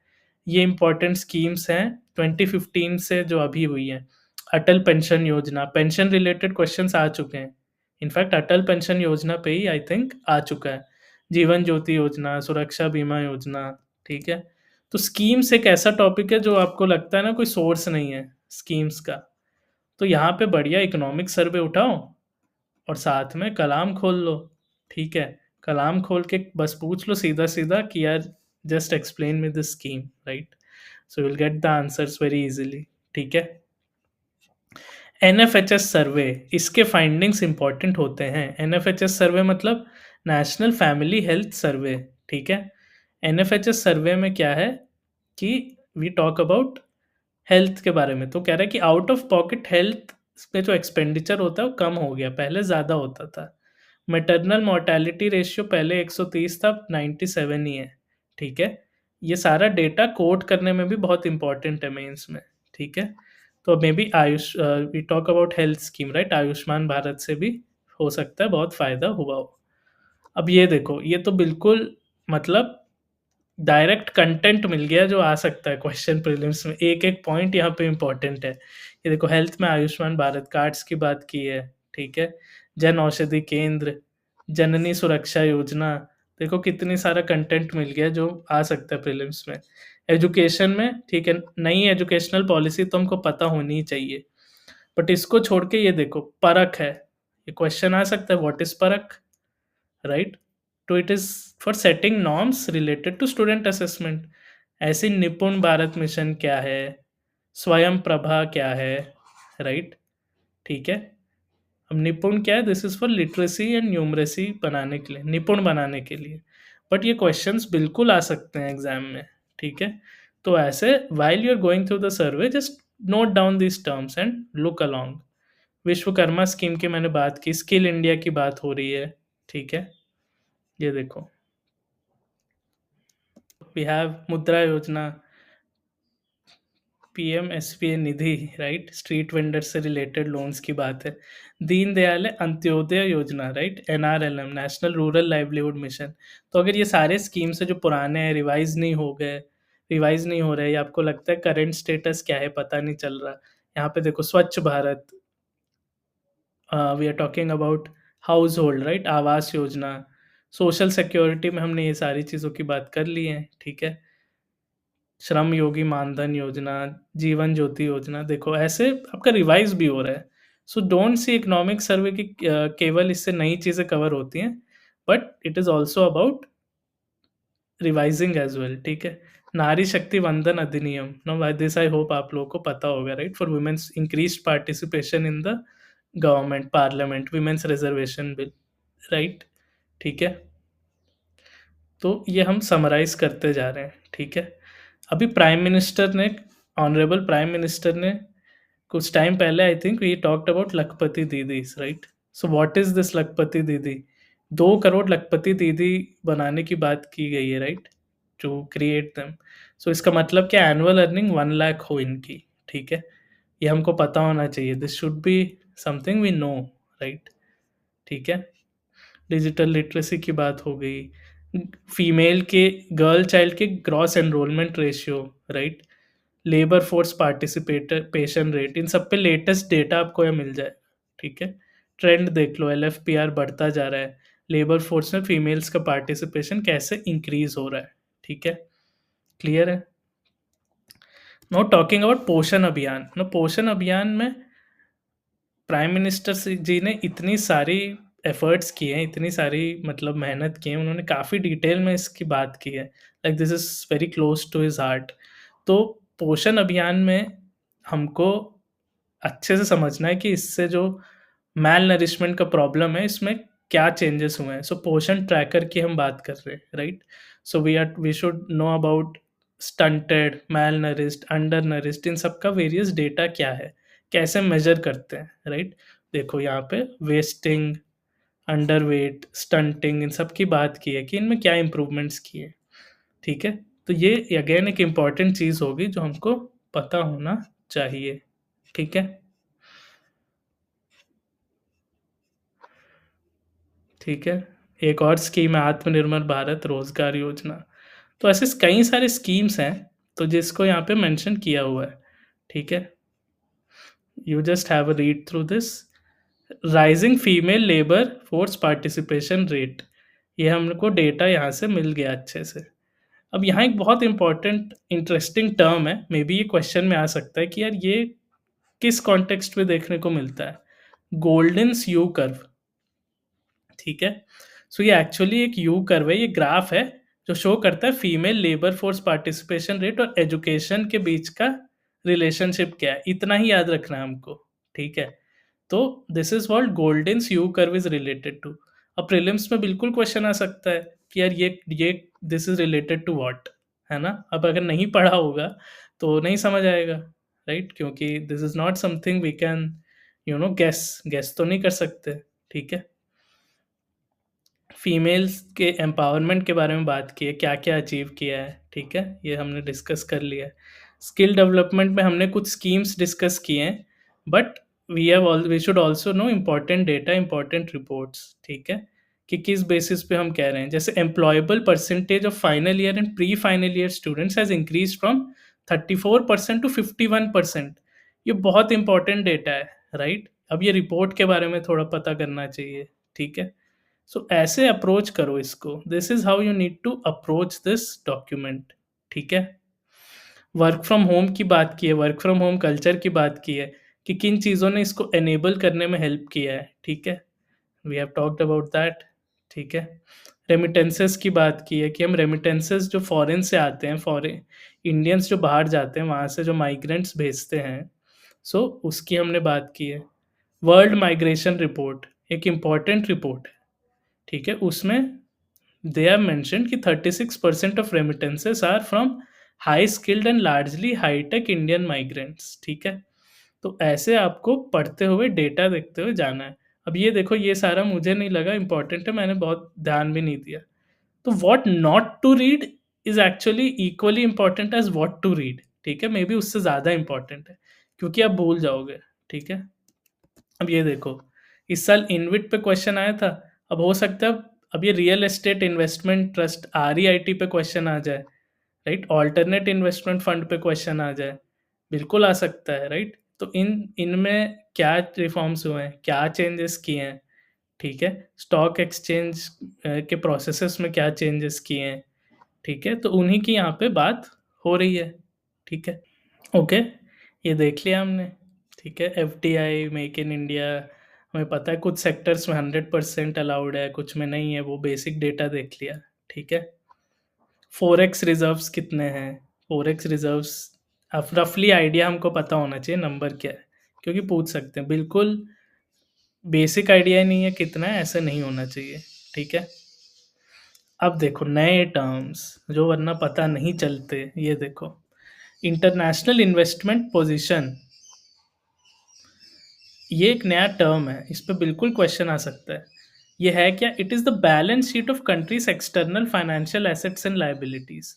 ये इंपॉर्टेंट स्कीम्स हैं 2015 से जो अभी हुई हैं। अटल पेंशन योजना, पेंशन रिलेटेड क्वेश्चंस आ चुके हैं। इनफैक्ट अटल पेंशन योजना पे ही आई थिंक आ चुका है। जीवन ज्योति योजना, सुरक्षा बीमा योजना, ठीक है? तो स्कीम्स एक ऐसा टॉपिक है जो आपको लगता है ना कोई सोर्स नहीं है स्कीम्स का, तो यहाँ पे बढ़िया इकोनॉमिक सर्वे उठाओ और साथ में कलाम खोल लो, ठीक है? कलाम खोल के बस पूछ लो सीधा सीधा कि यार just explain me this scheme, right? So will get the answers very easily, ठीक है? एनएफएचएस सर्वे, इसके फाइंडिंग्स इंपॉर्टेंट होते हैं। एनएफएचएस सर्वे मतलब नेशनल फैमिली हेल्थ सर्वे, ठीक है? एनएफएचएस सर्वे में क्या है कि वी टॉक अबाउट हेल्थ के बारे में, तो कह रहा है कि आउट ऑफ पॉकेट हेल्थ पे जो एक्सपेंडिचर होता है वो कम हो गया, पहले ज़्यादा होता था। मैटरनल मोर्टेलिटी रेशियो पहले 130 था, अब 97 ही है, ठीक है? ये सारा डेटा कोट करने में भी बहुत इंपॉर्टेंट है मेंस में, ठीक है? तो maybe Ayush, we talk about health scheme, right? Ayushman Bharat से भी हो सकता है बहुत फ़ायदा हुआ हो। अब ये देखो, ये तो बिल्कुल मतलब डायरेक्ट कंटेंट मिल गया जो आ सकता है क्वेश्चन प्रीलिम्स में, एक-एक पॉइंट यहाँ पे इम्पोर्टेंट है। ये देखो, हेल्थ में आयुष्मान भारत कार्ड्स की बात की है, ठीक है? जन औषधि केंद्र, जननी सुरक्षा योजना, देखो कितनी सारा कंटेंट मिल गया जो आ सकता है प्रीलिम्स में। एजुकेशन में, ठीक है, नई एजुकेशनल पॉलिसी तो हमको पता होनी ही चाहिए, बट इसको छोड़ के ये देखो परख है, ये क्वेश्चन आ सकता है, व्हाट इज़ परख, राइट? तो it is for setting norms related to student assessment. ऐसे निपुण भारत मिशन क्या है, स्वयं प्रभा क्या है, राइट? ठीक है? अब निपुण क्या है, this is for literacy and numeracy बनाने के लिए, निपुण बनाने के लिए, बट ये क्वेश्चंस बिल्कुल आ सकते हैं एग्जाम में, ठीक है? तो ऐसे while you are going through the survey just note down this terms and look along. Vishwakarma scheme की मैंने बात की, स्किल इंडिया की बात हो रही है, ठीक है? ये देखो, वी हैव मुद्रा योजना, पीएमएसपीए निधि, राइट? स्ट्रीट वेंडर से रिलेटेड लोन्स की बात है। दीनदयाल अंत्योदय योजना, right? NRLM, national rural livelihood mission. तो अगर ये सारे स्कीम्स है जो पुराने हैं, रिवाइज नहीं हो गए, रिवाइज नहीं हो रहे, या आपको लगता है करंट स्टेटस क्या है पता नहीं चल रहा, यहाँ पे देखो Swachh Bharat, we are talking about household, right? Awas Yojana, social security में हमने ये सारी चीज़ों की बात कर ली है, ठीक है? श्रम योगी मानधन योजना, जीवन ज्योति योजना, देखो ऐसे आपका रिवाइज भी हो रहा है। So don't see economic survey की केवल इससे नई चीज़ें कवर होती हैं, but it is also about revising as well, ठीक है? Nari Shakti Vandan Adhiniyam, no by this I hope आप लोगों को पता होगा, right? For womens increased participation in the government parliament, womens reservation bill, right? ठीक है? तो ये हम समराइज़ करते जा रहे हैं, ठीक है? अभी प्राइम मिनिस्टर ने, ऑनरेबल प्राइम मिनिस्टर ने कुछ टाइम पहले I think we talked about Lakhpati Didis, right? So what is this Lakhpati Didi? 2 crore लखपति दीदी बनाने की बात की गई है, right? To create them. So इसका मतलब क्या, एनुअल अर्निंग 1 लाख हो इनकी, ठीक है? ये हमको पता होना चाहिए, this should be something we know, right? ठीक है? डिजिटल लिटरेसी की बात हो गई, फीमेल के गर्ल चाइल्ड के gross enrolment ratio, right? Labour force participation rate, इन सब पे लेटेस्ट डेटा आपको यहाँ मिल जाए, ठीक है? ट्रेंड देख लो, एलएफपीआर बढ़ता जा रहा है, लेबर फोर्स में फीमेल्स का पार्टिसिपेशन कैसे इंक्रीज हो रहा है, ठीक है? क्लियर है? नाउ टॉकिंग अबाउट पोषण अभियान, ना पोषण अभियान में प्राइम मिनिस्टर जी ने इतनी सारी एफर्ट्स किए हैं, इतनी सारी मतलब मेहनत की है, उन्होंने काफ़ी डिटेल में इसकी बात की है, like this is very close to his heart. तो पोषण अभियान में हमको अच्छे से समझना है कि इससे जो मैल नरिशमेंट का प्रॉब्लम है, इसमें क्या चेंजेस हुए हैं। सो पोषण ट्रैकर की हम बात कर रहे हैं, right? So we should know about stunted, malnourished, undernourished, इन सब का वेरियस डेटा क्या है, कैसे मेजर करते हैं, राइट? देखो यहाँ पे वेस्टिंग, अंडरवेट, स्टंटिंग, इन सब की बात की है कि इनमें क्या इम्प्रूवमेंट्स किए, ठीक है? तो ये अगेन एक इम्पॉर्टेंट चीज़ होगी जो हमको पता होना चाहिए, ठीक है? ठीक है? एक और स्कीम है आत्मनिर्भर भारत रोज़गार योजना। तो ऐसे कई सारे स्कीम्स हैं, तो जिसको यहाँ पे मेंशन किया हुआ है, ठीक है? You just have a read through this. Rising female labour force participation rate, ये हमको डेटा यहाँ से मिल गया अच्छे से। अब यहाँ एक बहुत इंपॉर्टेंट इंटरेस्टिंग टर्म है, मे बी ये क्वेश्चन में आ सकता है कि यार ये किस कॉन्टेक्स्ट में देखने को मिलता है? गोल्डन यू कर्व, ठीक है? सो ये एक्चुअली एक यू कर्व है, ये ग्राफ है जो शो करता है female labour force participation rate और एजुकेशन के बीच का रिलेशनशिप क्या है, इतना ही याद रखना है हमको, ठीक है? तो this is called golden U curve is related to. अब प्रीलिम्स में बिल्कुल क्वेश्चन आ सकता है कि यार ये this is related to what, है ना? अब अगर नहीं पढ़ा होगा तो नहीं समझ आएगा, राइट? क्योंकि this is not something we can guess guess तो नहीं कर सकते, ठीक है? फीमेल्स के एम्पावरमेंट के बारे में बात की है, क्या-क्या अचीव किया है, ठीक है? ये हमने डिस्कस कर लिया है। स्किल डेवलपमेंट में हमने कुछ स्कीम्स डिस्कस किए हैं, but we should also know important data, important reports, ठीक है? कि किस बेसिस पे हम कह रहे हैं। जैसे employable percentage of final year and pre final year students has increased from 34% to 51%। ये बहुत इम्पोर्टेंट डेटा है, राइट? अब ये रिपोर्ट के बारे में थोड़ा पता करना चाहिए, ठीक है? सो ऐसे अप्रोच करो इसको, this is how you need to approach this document, ठीक है? वर्क फ्रॉम होम की बात की है, वर्क फ्रॉम होम कल्चर की बात की है कि किन चीज़ों ने इसको एनेबल करने में हेल्प किया है, ठीक है? We have talked about that, ठीक है? रेमिटेंसेस की बात की है कि हम रेमिटेंसेस जो फॉरेन से आते हैं, फॉरेन इंडियंस जो बाहर जाते हैं वहाँ से जो माइग्रेंट्स भेजते हैं, सो उसकी हमने बात की है। वर्ल्ड माइग्रेशन रिपोर्ट एक इम्पॉर्टेंट रिपोर्ट है, ठीक है? उसमें दे हैव मेंशन्ड कि 36% of remittances are from high skilled and largely high tech Indian migrants, ठीक है? तो ऐसे आपको पढ़ते हुए, डेटा देखते हुए जाना है। अब ये देखो, ये सारा मुझे नहीं लगा इम्पोर्टेंट है, मैंने बहुत ध्यान भी नहीं दिया। तो what not to read is actually equally important as what to read, ठीक है? मेबी उससे ज़्यादा इम्पोर्टेंट है, क्योंकि आप भूल जाओगे, ठीक है? अब ये देखो, इस साल इनविट पे क्वेश्चन आया था, अब हो सकता है अब ये real estate investment trust REIT पे क्वेश्चन आ जाए, राइट? अल्टरनेट इन्वेस्टमेंट फंड पे क्वेश्चन आ जाए, बिल्कुल आ सकता है, राइट? तो इनमें क्या रिफॉर्म्स हुए हैं, क्या चेंजेस किए हैं, ठीक है? स्टॉक एक्सचेंज के प्रोसेसेस में क्या चेंजेस किए हैं, ठीक है? तो उन्हीं की यहाँ पे बात हो रही है, ठीक है? ओके, ये देख लिया हमने, ठीक है? एफडीआई, मेक इन इंडिया, हमें पता है कुछ सेक्टर्स में 100% अलाउड है, कुछ में नहीं है, वो बेसिक डेटा देख लिया, ठीक है? फॉरेक्स रिजर्व्स कितने हैं? फॉरेक्स रिजर्व्स अब रफली आइडिया हमको पता होना चाहिए नंबर क्या है, क्योंकि पूछ सकते हैं, बिल्कुल बेसिक आइडिया ही नहीं है कितना है, ऐसा नहीं होना चाहिए, ठीक है? अब देखो नए टर्म्स जो वरना पता नहीं चलते, ये देखो, इंटरनेशनल इन्वेस्टमेंट पोजीशन, ये एक नया टर्म है, इस पे बिल्कुल क्वेश्चन आ सकता है। ये है क्या? It is the balance sheet of countries external financial assets and liabilities.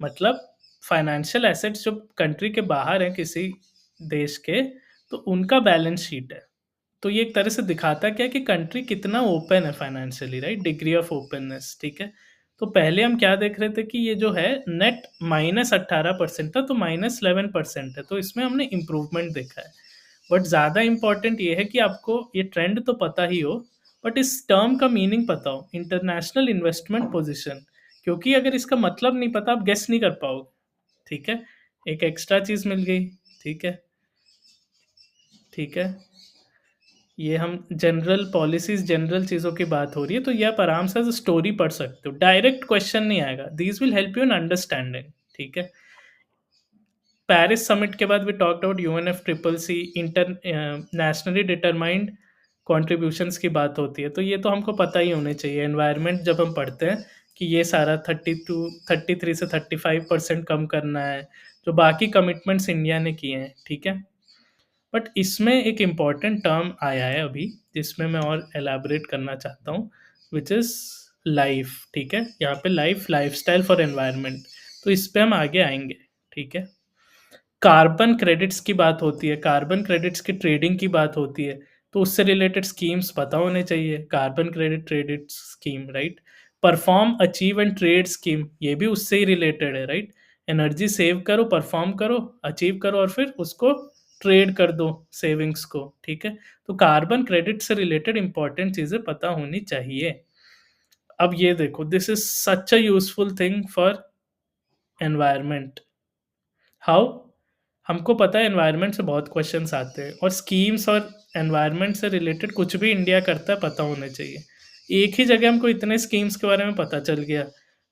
मतलब फाइनेंशियल एसेट्स जो कंट्री के बाहर हैं किसी देश के, तो उनका बैलेंस शीट है। तो ये एक तरह से दिखाता क्या है कि कंट्री कितना ओपन है financially, right? Degree of openness, ठीक है? तो पहले हम क्या देख रहे थे कि ये जो है नेट -18% था, तो -11% है, तो इसमें हमने इम्प्रूवमेंट देखा है। बट ज़्यादा इम्पोर्टेंट ये है कि आपको ये ट्रेंड तो पता ही हो, बट इस टर्म का मीनिंग पता हो, इंटरनेशनल इन्वेस्टमेंट पोजीशन, क्योंकि अगर इसका मतलब नहीं पता, आप गेस नहीं कर पाओगे, ठीक है? एक एक्स्ट्रा चीज़ मिल गई, ठीक है? ठीक है? ये हम जनरल पॉलिसीज़, जनरल चीज़ों की बात हो रही है, तो ये आप आराम से एज़ अ स्टोरी पढ़ सकते हो। डायरेक्ट क्वेश्चन नहीं आएगा। These will help you in understanding, ठीक है? पेरिस समिट के बाद we talked about UNF triple C nationally determined contributions की बात होती है, तो ये तो हमको पता ही होने चाहिए। एनवायरनमेंट जब हम पढ़ते हैं कि ये सारा 33 से 35% कम करना है, जो बाकी कमिटमेंट्स इंडिया ने किए हैं, ठीक है? बट इसमें एक इम्पॉर्टेंट टर्म आया है अभी, जिसमें मैं और एलैबोरेट करना चाहता हूँ, व्हिच इज़ लाइफ़, ठीक है? यहाँ पे लाइफ़स्टाइल फॉर एनवायरनमेंट, तो इस पे हम आगे आएँगे, ठीक है? कार्बन क्रेडिट्स की बात होती है, कार्बन क्रेडिट्स की ट्रेडिंग की बात होती है, तो उससे रिलेटेड स्कीम्स पता होने चाहिए। Carbon credit scheme, right? Perform, achieve and trade scheme, ये भी उससे ही रिलेटेड है, राइट? एनर्जी सेव करो, परफॉर्म करो, अचीव करो और फिर उसको ट्रेड कर दो सेविंग्स को, ठीक है? तो कार्बन क्रेडिट से रिलेटेड इंपॉर्टेंट चीज़ें पता होनी चाहिए। अब ये देखो, this is such a useful thing for environment. How? हमको पता है एनवायरनमेंट से बहुत क्वेश्चंस आते हैं, और स्कीम्स और एनवायरनमेंट से रिलेटेड कुछ भी इंडिया करता है पता होना चाहिए। एक ही जगह हमको इतने स्कीम्स के बारे में पता चल गया,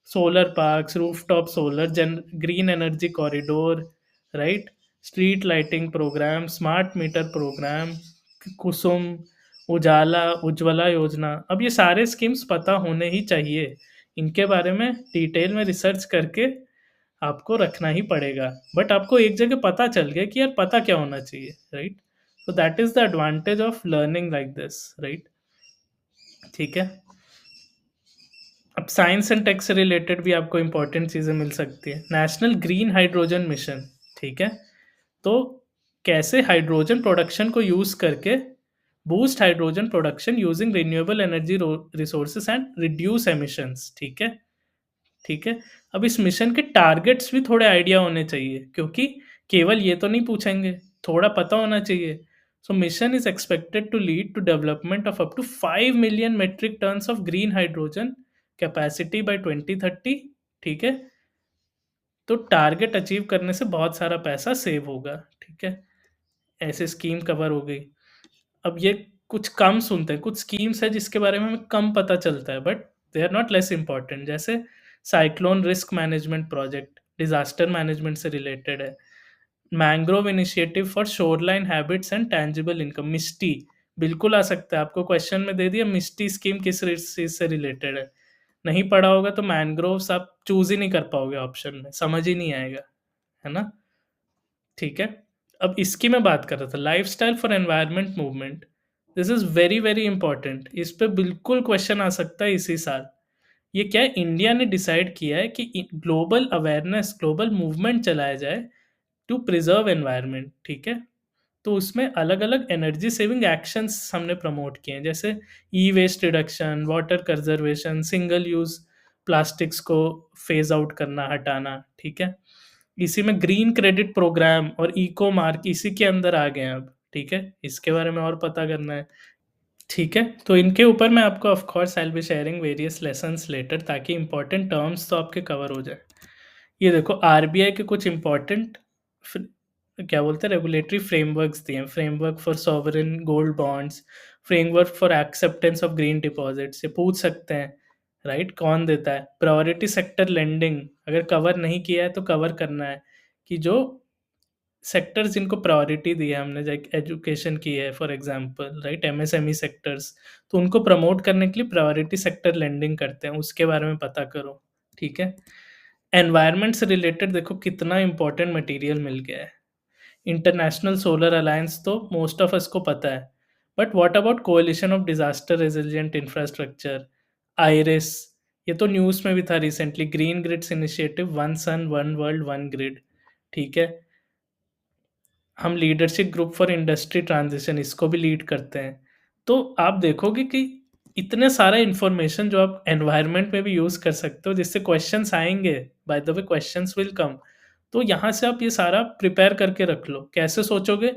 सोलर पार्क्स, रूफटॉप सोलर, जन green energy corridor, right? Street lighting programme, smart meter programme, Kusum, Ujala, Ujjwala Yojana. अब ये सारे स्कीम्स पता होने ही चाहिए। इनके बारे में डिटेल में रिसर्च करके आपको रखना ही पड़ेगा। बट आपको एक जगह पता चल गया कि यार पता क्या होना चाहिए, राइट? तो that is the advantage of learning like this, right? ठीक है? अब साइंस एंड टेक से रिलेटेड भी आपको इम्पोर्टेंट चीज़ें मिल सकती है। नेशनल ग्रीन हाइड्रोजन मिशन, ठीक है? तो कैसे हाइड्रोजन प्रोडक्शन को यूज़ करके boost hydrogen production using renewable energy resources and reduce emissions, ठीक है? ठीक है? अब इस मिशन के टारगेट्स भी थोड़े आइडिया होने चाहिए, क्योंकि केवल ये तो नहीं पूछेंगे, थोड़ा पता होना चाहिए। So mission is expected to lead to development of up to 5 million metric tons of green hydrogen capacity by 2030, ठीक है? तो टारगेट अचीव करने से बहुत सारा पैसा सेव होगा, ठीक है? ऐसे स्कीम कवर हो गई। अब ये कुछ कम सुनते हैं, कुछ स्कीम्स हैं जिसके बारे में हमें कम पता चलता है, but they are not less important, जैसे cyclone risk management project, disaster management से रिलेटेड है। Mangrove initiative for shoreline habitats and tangible income, Mishti, बिल्कुल आ सकता है, आपको क्वेश्चन में दे दिया मिस्टी स्कीम किस चीज़ से रिलेटेड है। नहीं पढ़ा होगा तो मैंग्रोव्स आप चूज़ ही नहीं कर पाओगे ऑप्शन में, समझ ही नहीं आएगा, है ना? ठीक है? अब इसकी मैं बात कर रहा था, lifestyle for environment movement. This is very, very important. इस पे बिल्कुल क्वेश्चन आ सकता है इसी साल। ये क्या है, इंडिया ने डिसाइड किया है कि ग्लोबल अवेयरनेस, ग्लोबल मूवमेंट चलाया जाए टू प्रिज़र्व एनवायरनमेंट, ठीक है? तो उसमें अलग-अलग एनर्जी सेविंग एक्शंस हमने प्रमोट किए हैं, जैसे e-waste reduction, water conservation, single use plastics को फ़ेज़ आउट करना, हटाना, ठीक है? इसी में ग्रीन क्रेडिट प्रोग्राम और इको मार्क इसी के अंदर आ गए हैं अब, ठीक है? इसके बारे में और पता करना है, ठीक है? तो इनके ऊपर मैं आपको of course I will be sharing various lessons later, ताकि इम्पोर्टेंट टर्म्स तो आपके कवर हो जाए। ये देखो, आरबीआई के कुछ इम्पोर्टेंट क्या बोलते हैं, रेगुलेटरी फ्रेमवर्क्स दिए हैं। Framework for sovereign gold bonds, framework for acceptance of green deposits, ये पूछ सकते हैं, राइट? कौन देता है? प्रायोरिटी सेक्टर लेंडिंग, अगर कवर नहीं किया है तो कवर करना है, कि जो सेक्टर्स जिनको प्रायोरिटी दी है हमने, लाइक एजुकेशन की है for example, right? MSME sectors, तो उनको प्रमोट करने के लिए प्रायोरिटी सेक्टर लेंडिंग करते हैं, उसके बारे में पता करो, ठीक है? एनवायरनमेंट से रिलेटेड देखो कितना इंपॉर्टेंट मटेरियल मिल गया है। इंटरनेशनल सोलर अलायंस तो मोस्ट ऑफ अस को पता है, but what about coalition of disaster resilient infrastructure, IRIS, ये तो न्यूज़ में भी था recently, green grids initiative, one sun, one world, one grid, ठीक है? हम leadership group for industry transition इसको भी लीड करते हैं। तो आप देखोगे कि इतने सारा इन्फॉर्मेशन जो आप एनवायरनमेंट में भी यूज़ कर सकते हो, जिससे क्वेश्चंस आएँगे, bye the way questions will come. तो यहाँ से आप ये सारा प्रिपेयर करके रख लो। कैसे सोचोगे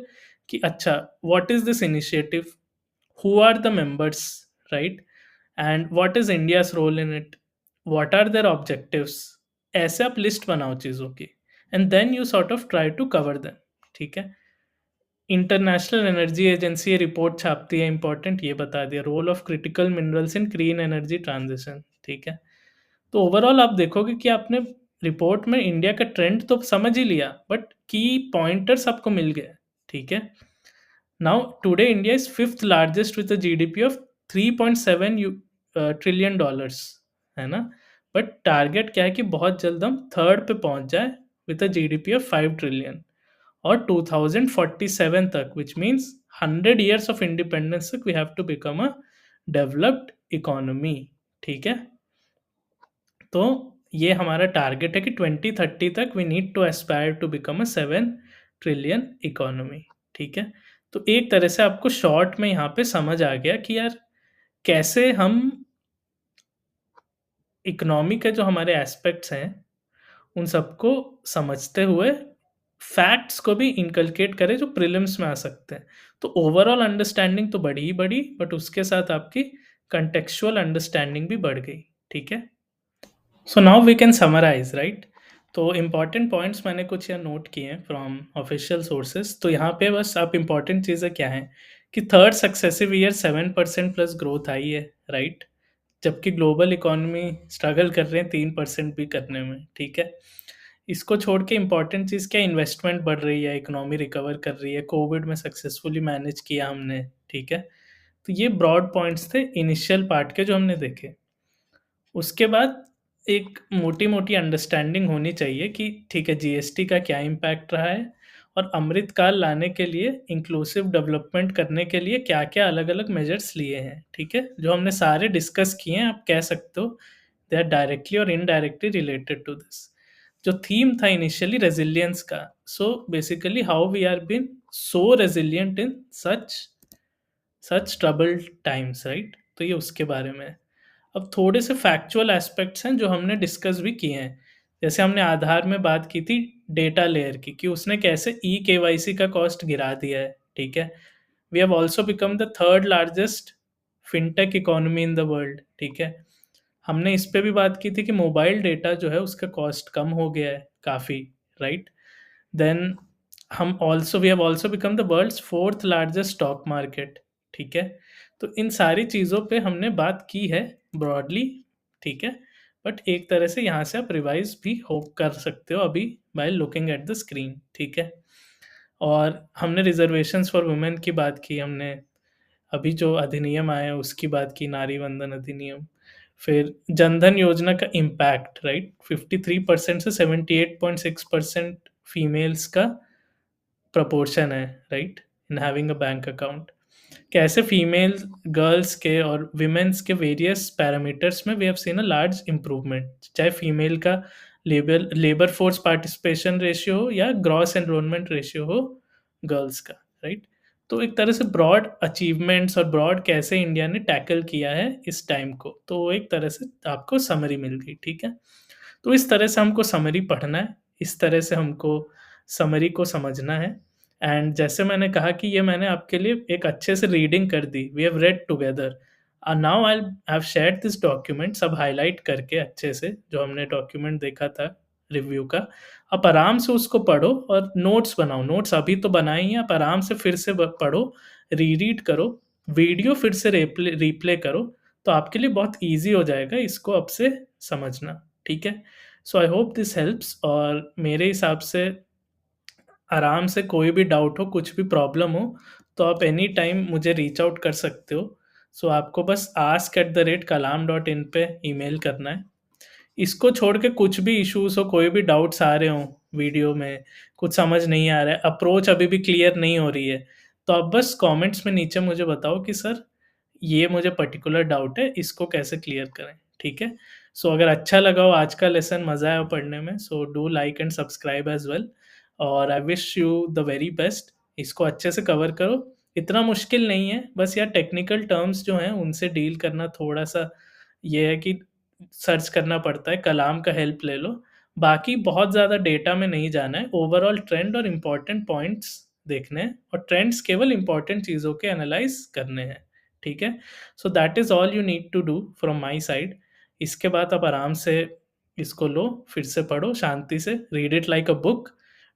कि अच्छा, what is this initiative? Who are the members, right? And what is India's role in it? What are their objectives? ऐसे आप लिस्ट बनाओ चीज़ों की, and then you sort of try to cover them, ठीक है? इंटरनेशनल एनर्जी एजेंसी ये report छापती है, इम्पोर्टेंट ये बता दिया, role of critical minerals in green energy transition, ठीक है? तो ओवरऑल आप देखोगे कि आपने रिपोर्ट में इंडिया का ट्रेंड तो समझ ही लिया, बट की पॉइंटर्स आपको मिल गए, ठीक है? Now today India is fifth largest with a GDP of 3.7 trillion dollars, है ना? बट टारगेट क्या है कि बहुत जल्द हम थर्ड पे पहुंच जाए with a GDP of 5 trillion, और 2047 तक, which means 100 years of independence तक we have to become a developed economy, ठीक है? तो ये हमारा टारगेट है कि 2030 तक we need to aspire to become a 7 trillion economy, ठीक है? तो एक तरह से आपको शॉर्ट में यहाँ पे समझ आ गया कि यार कैसे हम इकोनॉमी के जो हमारे एस्पेक्ट्स हैं, उन सबको समझते हुए फैक्ट्स को भी इनकलकेट करें जो प्रीलिम्स में आ सकते हैं। तो ओवरऑल अंडरस्टैंडिंग तो बढ़ी ही बढ़ी, बट उसके साथ आपकी कॉन्टेक्चुअल अंडरस्टैंडिंग भी बढ़ गई, ठीक है? So now we can summarise, right? तो इम्पॉर्टेंट पॉइंट्स मैंने कुछ यहाँ नोट किए हैं फ्रॉम ऑफिशियल सोर्सेज। तो यहाँ पे बस आप इम्पॉर्टेंट चीज़ें क्या हैं कि third successive year 7% plus growth आई है, राइट? जबकि ग्लोबल इकोनॉमी स्ट्रगल कर रहे हैं 3% भी करने में, ठीक है? इसको छोड़ के इम्पॉर्टेंट चीज़ क्या, इन्वेस्टमेंट बढ़ रही है, इकोनॉमी रिकवर कर रही है, कोविड में सक्सेसफुली मैनेज किया हमने, ठीक है? तो ये ब्रॉड पॉइंट्स थे इनिशियल पार्ट के जो हमने देखे। उसके बाद एक मोटी-मोटी अंडरस्टैंडिंग होनी चाहिए कि ठीक है, जीएसटी का क्या इम्पैक्ट रहा है और अमृतकाल लाने के लिए, इंक्लूसिव डेवलपमेंट करने के लिए क्या-क्या अलग-अलग मेजर्स लिए हैं, ठीक है? जो हमने सारे डिस्कस किए हैं, आप कह सकते हो दे आर डायरेक्टली और इनडायरेक्टली रिलेटेड टू दिस। जो थीम था इनिशियली रेज़िलियंस का, so basically how we are been so resilient in such such troubled times, right? तो ये उसके बारे में है। अब थोड़े से फैक्चुअल एस्पेक्ट्स हैं जो हमने डिस्कस भी किए हैं। जैसे हमने आधार में बात की थी डेटा लेयर की, कि उसने कैसे ई-केवाईसी का कॉस्ट गिरा दिया है, ठीक है? We have also become the third largest fintech economy in the world, ठीक है? हमने इस पे भी बात की थी कि मोबाइल डेटा जो है उसका कॉस्ट कम हो गया है काफ़ी, राइट? देन हम also we have also become the world's fourth largest stock market, ठीक है? तो इन सारी चीज़ों पे हमने बात की है ब्रॉडली, ठीक है? बट एक तरह से यहाँ से आप रिवाइज़ भी हो कर सकते हो अभी by looking at the screen, ठीक है? और हमने रिज़र्वेशंस फॉर वुमेन की बात की, हमने अभी जो अधिनियम आया है उसकी बात की, नारी वंदन अधिनियम। फिर जनधन योजना का इम्पैक्ट, राइट? 53% से 78.6% फीमेल्स का प्रपोर्शन है, right? In having a bank account. कैसे फीमेल गर्ल्स के और विमेन्स के वेरियस पैरामीटर्स में we have seen a large improvement, चाहे फीमेल का labour labour force participation ratio हो या ग्रॉस एनरोलमेंट रेशियो हो गर्ल्स का, राइट? तो एक तरह से ब्रॉड अचीवमेंट्स और ब्रॉड कैसे इंडिया ने टैकल किया है इस टाइम को, तो वो एक तरह से आपको समरी मिल गई, ठीक है? तो इस तरह से हमको समरी पढ़ना है, इस तरह से हमको समरी को समझना है। एंड जैसे मैंने कहा कि ये मैंने आपके लिए एक अच्छे से रीडिंग कर दी, we have read together. Now I have shared this document, सब हाइलाइट करके अच्छे से, जो हमने डॉक्यूमेंट देखा था रिव्यू का। आप आराम से उसको पढ़ो और नोट्स बनाओ। नोट्स अभी तो बनाए ही हैं, आप आराम से फिर से पढ़ो, रीरीड करो, वीडियो फिर से रिप्ले करो, तो आपके लिए बहुत ईजी हो जाएगा इसको अब से समझना, ठीक है? So I hope this helps, और मेरे हिसाब से आराम से कोई भी डाउट हो, कुछ भी प्रॉब्लम हो, तो आप एनी टाइम मुझे रीच आउट कर सकते हो। सो आपको बस ask@kalam.in पे ईमेल करना है। इसको छोड़ के कुछ भी इश्यूज़ हो, कोई भी डाउट्स आ रहे हों वीडियो में, कुछ समझ नहीं आ रहा है, अप्रोच अभी भी क्लियर नहीं हो रही है, तो आप बस कमेंट्स में नीचे मुझे बताओ कि सर ये मुझे पर्टिकुलर डाउट है, इसको कैसे क्लियर करें, ठीक है? सो अगर अच्छा लगा हो आज का लेसन, मज़ा आया हो पढ़ने में, so do like and subscribe as well, और I wish you the very best. इसको अच्छे से कवर करो, इतना मुश्किल नहीं है, बस यार टेक्निकल टर्म्स जो हैं उनसे डील करना थोड़ा-सा ये है कि सर्च करना पड़ता है, कलाम का हेल्प ले लो। बाकी बहुत ज़्यादा डेटा में नहीं जाना है, ओवरऑल ट्रेंड और इम्पोर्टेंट पॉइंट्स देखने हैं, और ट्रेंड्स केवल इम्पोर्टेंट चीज़ों के एनालाइज़ करने हैं, ठीक है? So that is all you need to do from my side. इसके बाद आप आराम से इसको लो, फिर से पढ़ो शांति से, read it like a book,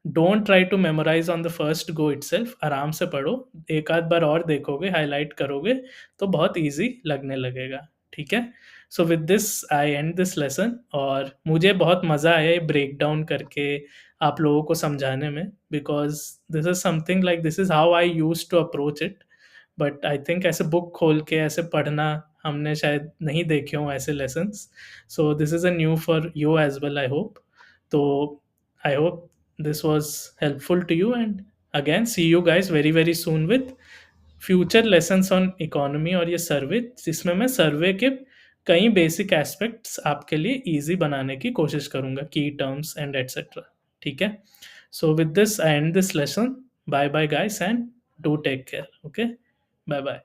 don't try to memorise on the first go itself, आराम से पढ़ो, एक आध बार और देखोगे, हाइलाइट करोगे, तो बहुत ईज़ी लगने लगेगा, ठीक है? So with this I end this lesson, और मुझे बहुत मज़ा आया ये ब्रेक डाउन करके आप लोगों को समझाने में, because this is something like this is how I used to approach it. But I think ऐसे बुक खोल के ऐसे पढ़ना हमने शायद नहीं देखे हों ऐसे lessons. So this is a new for you as well I hope. तो I hope this was helpful to you, and again see you guys very, very soon with future lessons on economy और ये सर्वे, जिसमें मैं सर्वे के कई basic aspects आपके लिए easy बनाने की कोशिश करूँगा, की टर्म्स एंड एटसेट्रा, ठीक है? So with this I end this lesson. Bye bye guys, and do take care, okay? Bye bye.